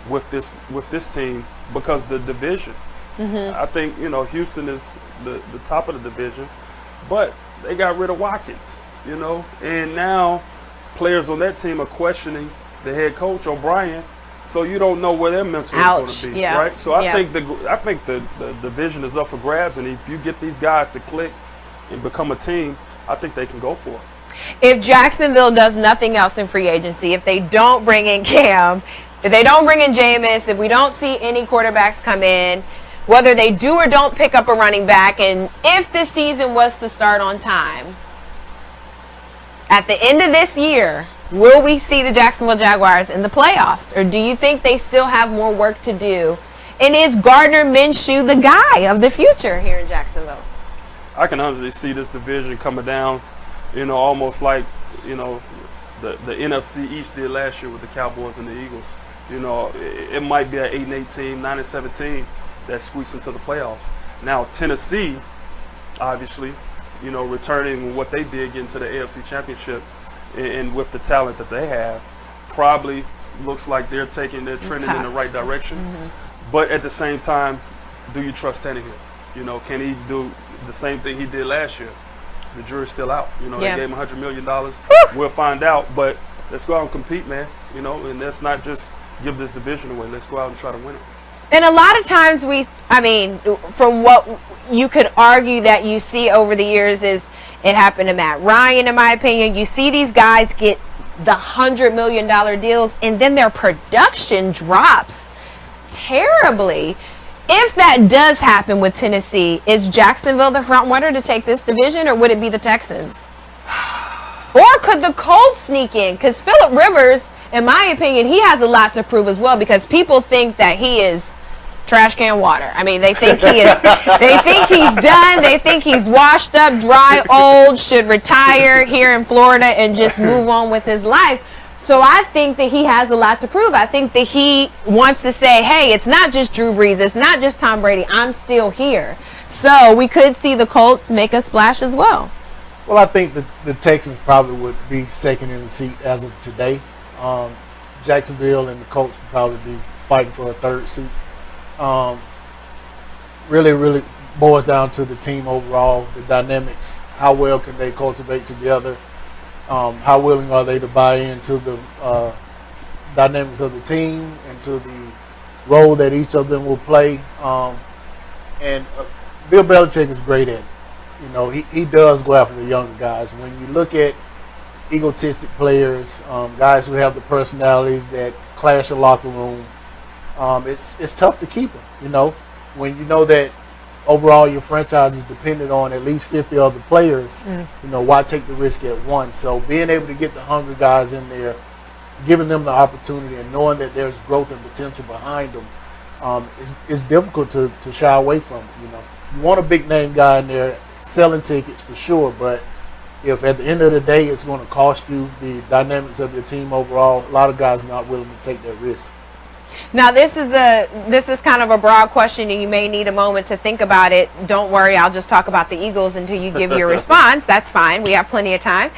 with this team because the division. I think, you know, Houston is the top of the division, but they got rid of Watkins, you know, and now players on that team are questioning the head coach O'Brien, so you don't know where their mental is going to be, right? So I think the division is up for grabs, and if you get these guys to click and become a team, I think they can go for it. If Jacksonville does nothing else in free agency, if they don't bring in Cam, if they don't bring in Jameis, if we don't see any quarterbacks come in, whether they do or don't pick up a running back, and if this season was to start on time, at the end of this year, will we see the Jacksonville Jaguars in the playoffs, or do you think they still have more work to do? And is Gardner Minshew the guy of the future here in Jacksonville? I can honestly see this division coming down, you know, almost like, you know, the NFC East did last year with the Cowboys and the Eagles. You know, it might be an 8-8 team, 9-7 team that squeaks into the playoffs. Now, Tennessee, obviously, you know, returning what they did getting to the AFC Championship, and with the talent that they have, probably looks like they're trending in the right direction. But at the same time, do you trust Tannehill? You know, can he do the same thing he did last year? The jury's still out. You know, they gave him $100 million. We'll find out. But let's go out and compete, man. You know, and let's not just give this division away. Let's go out and try to win it. And a lot of times I mean, from what you could argue that you see over the years is, it happened to Matt Ryan, in my opinion. You see these guys get the $100 million deals, and then their production drops terribly. If that does happen with Tennessee, is Jacksonville the front runner to take this division, or would it be the Texans? Or could the Colts sneak in? Because Phillip Rivers, in my opinion, he has a lot to prove as well, because people think that he is trash can water. I mean, they think he is. They think he's done. They think he's washed up, dry, old, should retire here in Florida and just move on with his life. So I think that he has a lot to prove. I think that he wants to say, hey, it's not just Drew Brees. It's not just Tom Brady. I'm still here. So we could see the Colts make a splash as well. Well, I think the Texans probably would be second in the seat as of today. Jacksonville and the Colts would probably be fighting for a third seat. Really boils down to the team overall, the dynamics. How well can they cultivate together? How willing are they to buy into the dynamics of the team and to the role that each of them will play? And Bill Belichick is great at it. You know, he does go after the younger guys. When you look at egotistic players, guys who have the personalities that clash a locker room, it's tough to keep them, you know. When you know that overall your franchise is dependent on at least 50 other players, you know, why take the risk at one? So being able to get the hungry guys in there, giving them the opportunity and knowing that there's growth and potential behind them, it's difficult to shy away from it. You know, you want a big name guy in there selling tickets for sure, but if at the end of the day it's going to cost you the dynamics of your team overall, a lot of guys are not willing to take that risk. Now this is kind of a broad question, and you may need a moment to think about it. Don't worry, I'll just talk about the Eagles until you give your response. That's fine. We have plenty of time.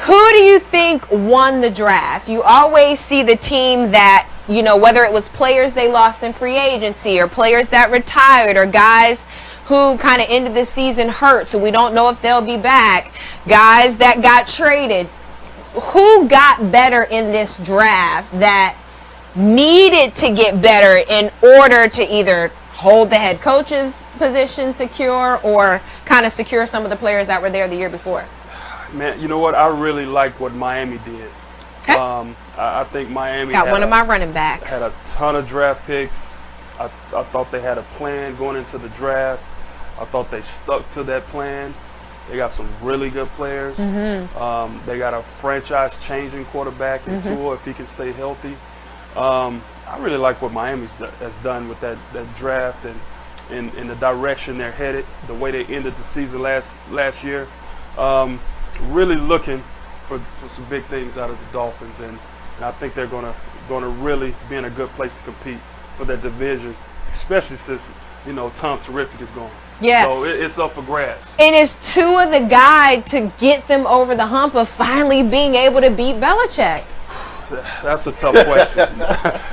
Who do you think won the draft? You always see the team that, you know, whether it was players they lost in free agency or players that retired or guys who kind of ended the season hurt, so we don't know if they'll be back, guys that got traded. Who got better in this draft that needed to get better in order to either hold the head coach's position secure or kind of secure some of the players that were there the year before? Man, you know what? I really like what Miami did. Okay. I think Miami got one of my running backs. Had a ton of draft picks. I thought they had a plan going into the draft. I thought they stuck to that plan. They got some really good players. Mm-hmm. They got a franchise-changing quarterback in Tua if he can stay healthy. I really like what Miami has done with that draft and in the direction they're headed, the way they ended the season last year. Really looking for some big things out of the Dolphins, and I think they're gonna really be in a good place to compete for that division, especially since, you know, Tom Terrific is gone. Yeah. So it's up for grabs. And is Tua the guy to get them over the hump of finally being able to beat Belichick? That's a tough question.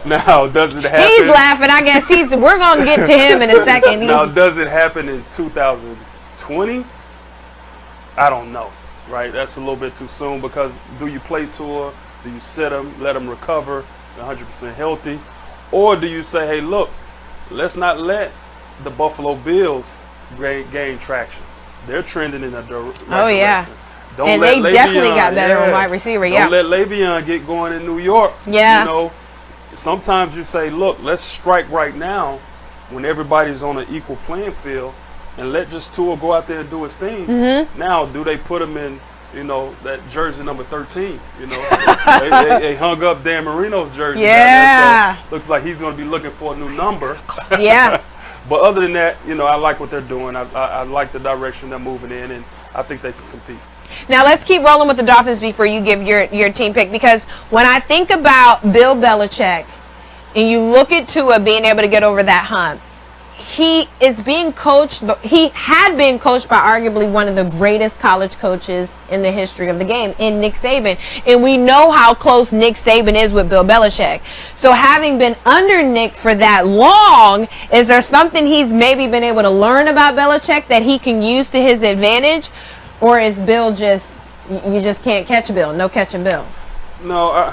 Now, does it happen? He's laughing. I guess we're going to get to him in a second. Now, does it happen in 2020? I don't know, right? That's a little bit too soon, because do you play Tua? Do you sit him, let him recover 100% healthy? Or do you say, hey, look, let's not let the Buffalo Bills gain traction. They're trending in a direction. Oh, yeah. Don't and let they definitely got better on wide receiver, Don't let Le'Veon get going in New York. Yeah. You know, sometimes you say, look, let's strike right now when everybody's on an equal playing field and let just Tua go out there and do his thing. Mm-hmm. Now, do they put him in, you know, that jersey number 13? You know, they hung up Dan Marino's jersey. Yeah. There, so looks like he's going to be looking for a new number. Yeah. But other than that, you know, I like what they're doing. I like the direction they're moving in, and I think they can compete. Now let's keep rolling with the Dolphins before you give your team pick, because when I think about Bill Belichick and you look at Tua being able to get over that hump, he is being coached, but he had been coached by arguably one of the greatest college coaches in the history of the game, in Nick Saban. And we know how close Nick Saban is with Bill Belichick. So having been under Nick for that long, is there something he's maybe been able to learn about Belichick that he can use to his advantage? Or is Bill just, you just can't catch Bill, no catching Bill? No,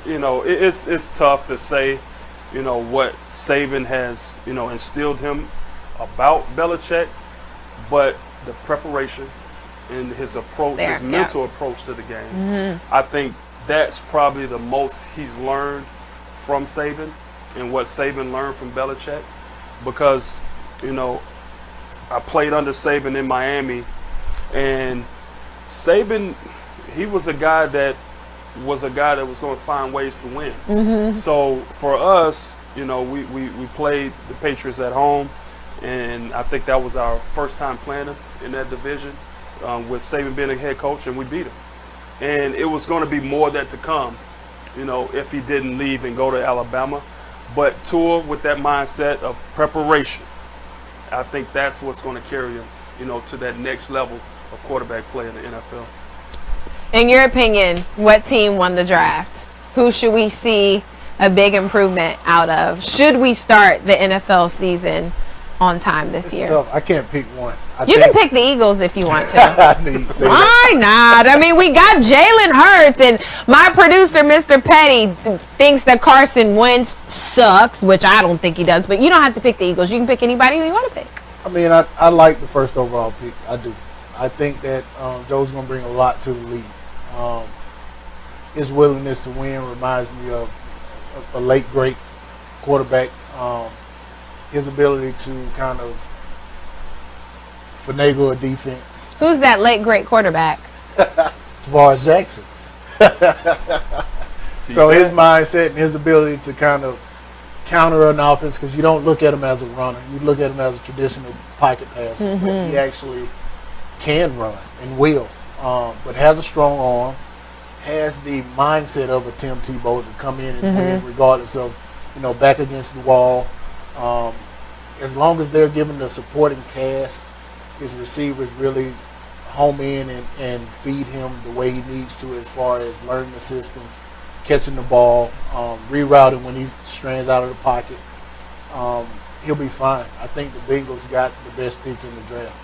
you know, it's tough to say, you know, what Saban has, you know, instilled him about Belichick, but the preparation and his approach, his mental approach to the game, I think that's probably the most he's learned from Saban and what Saban learned from Belichick. Because, you know, I played under Saban in Miami, and Saban, he was a guy that was going to find ways to win. Mm-hmm. So for us, you know, we played the Patriots at home, and I think that was our first time playing them in that division with Saban being a head coach, and we beat him. And it was going to be more that to come, you know, if he didn't leave and go to Alabama. But Tua, with that mindset of preparation, I think that's what's going to carry him, you know, to that next level of quarterback play in the NFL. In your opinion, what team won the draft? Who should we see a big improvement out of? Should we start the NFL season on time this year? Tough. I can't pick one. You can pick the Eagles if you want to. Why not? I mean, we got Jalen Hurts, and my producer, Mr. Petty, thinks that Carson Wentz sucks, which I don't think he does. But you don't have to pick the Eagles. You can pick anybody who you want to pick. I mean, I like the first overall pick. I do. I think that Joe's going to bring a lot to the league. His willingness to win reminds me of a late great quarterback. His ability to kind of finagle a defense. Who's that late great quarterback? Tavares Jackson. So his mindset and his ability to kind of counter an offense because you don't look at him as a runner. You look at him as a traditional pocket passer. But he actually can run and will, but has a strong arm, has the mindset of a Tim Tebow to come in and win regardless of, back against the wall. As long as they're given the supporting cast, his receivers really home in and feed him the way he needs to as far as learning the system, catching the ball, rerouting when he strands out of the pocket. He'll be fine. I think the Bengals got the best pick in the draft.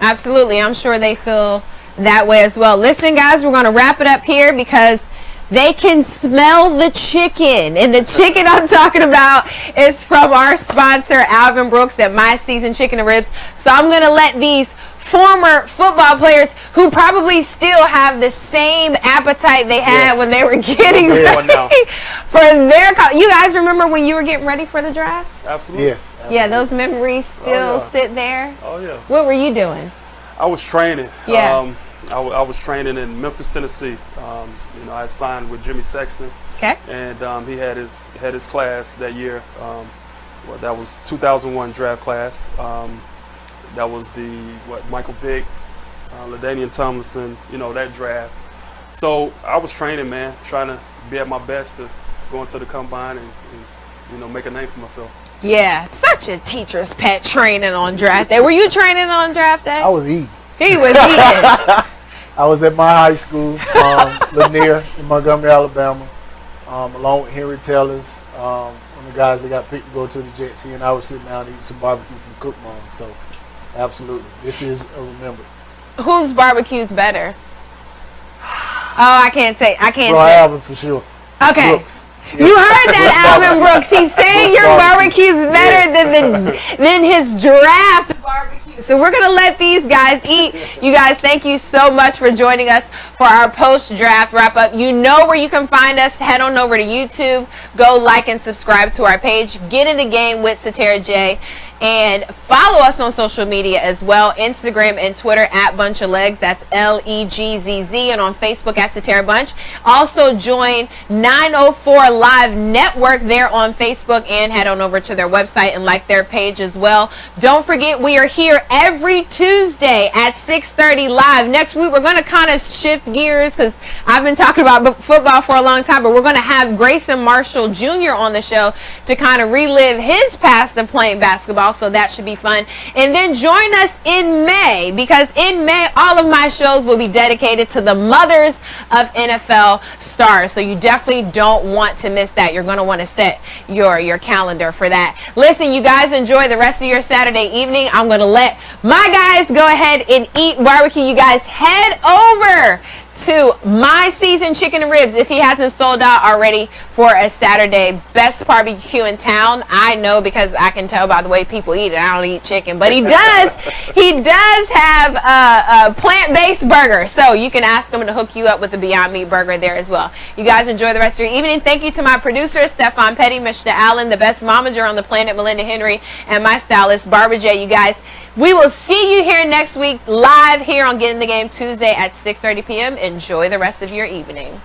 Absolutely. I'm sure they feel that way as well. Listen, guys, we're going to wrap it up here because they can smell the chicken. And the chicken I'm talking about is from our sponsor, Alvin Brooks at My Season Chicken and Ribs. So I'm going to let these former football players who probably still have the same appetite they had when they were getting ready for their you guys remember when you were getting ready for the draft? Absolutely. Yes. Absolutely. Yeah, those memories still sit there. Oh, yeah. What were you doing? I was training. Yeah. I was training in Memphis, Tennessee. I had signed with Jimmy Sexton. Okay. And he had his class that year. That was 2001 draft class. That was Michael Vick, LaDainian Tomlinson, that draft. So I was training, man, trying to be at my best to go into the combine and make a name for myself. Yeah, such a teacher's pet training on draft day. Were you training on draft day? I was eating. He was eating. I was at my high school, Lanier in Montgomery, Alabama, along with Henry Tellers, one of the guys that got picked to go to the Jets. He and I were sitting down eating some barbecue from Cookmon. So, absolutely, this is a remember. Whose barbecue's better? Oh, I can't say. Bro, Alvin for sure. Okay. Brooks. You heard that, Alvin Brooks. He's saying your barbecue's better than his draft barbecue. So we're going to let these guys eat. You guys, thank you so much for joining us for our post-draft wrap-up. You know where you can find us. Head on over to YouTube. Go like and subscribe to our page. Get in the game with Satara J. And follow us on social media as well. Instagram and Twitter at Bunch of Legs. That's LEGZZ. And on Facebook at Satara Bunch. Also join 904 Live Network there on Facebook. And head on over to their website and like their page as well. Don't forget, we are here every Tuesday at 6:30 live. Next week, we're going to kind of shift gears because I've been talking about football for a long time. But we're going to have Grayson Marshall Jr. on the show to kind of relive his past of playing basketball. So that should be fun. And then join us in May, because in May all of my shows will be dedicated to the mothers of NFL stars. So you definitely don't want to miss that. You're going to want to set your calendar for that. Listen, you guys, enjoy the rest of your Saturday evening. I'm going to let my guys go ahead and eat barbecue. You guys head over to My Season Chicken and Ribs if he hasn't sold out already for a Saturday. Best barbecue in town. I know because I can tell by the way people eat it. I don't eat chicken, but he does have a plant-based burger, so you can ask him to hook you up with a Beyond Meat burger there as well. You guys enjoy the rest of your evening. Thank you to my producer Stefan Petty, Mr. Allen, the best momager on the planet, Melinda Henry, and my stylist Barbara J. You guys, we will see you here next week live here on Get in the Game Tuesday at 6:30 p.m. Enjoy the rest of your evening.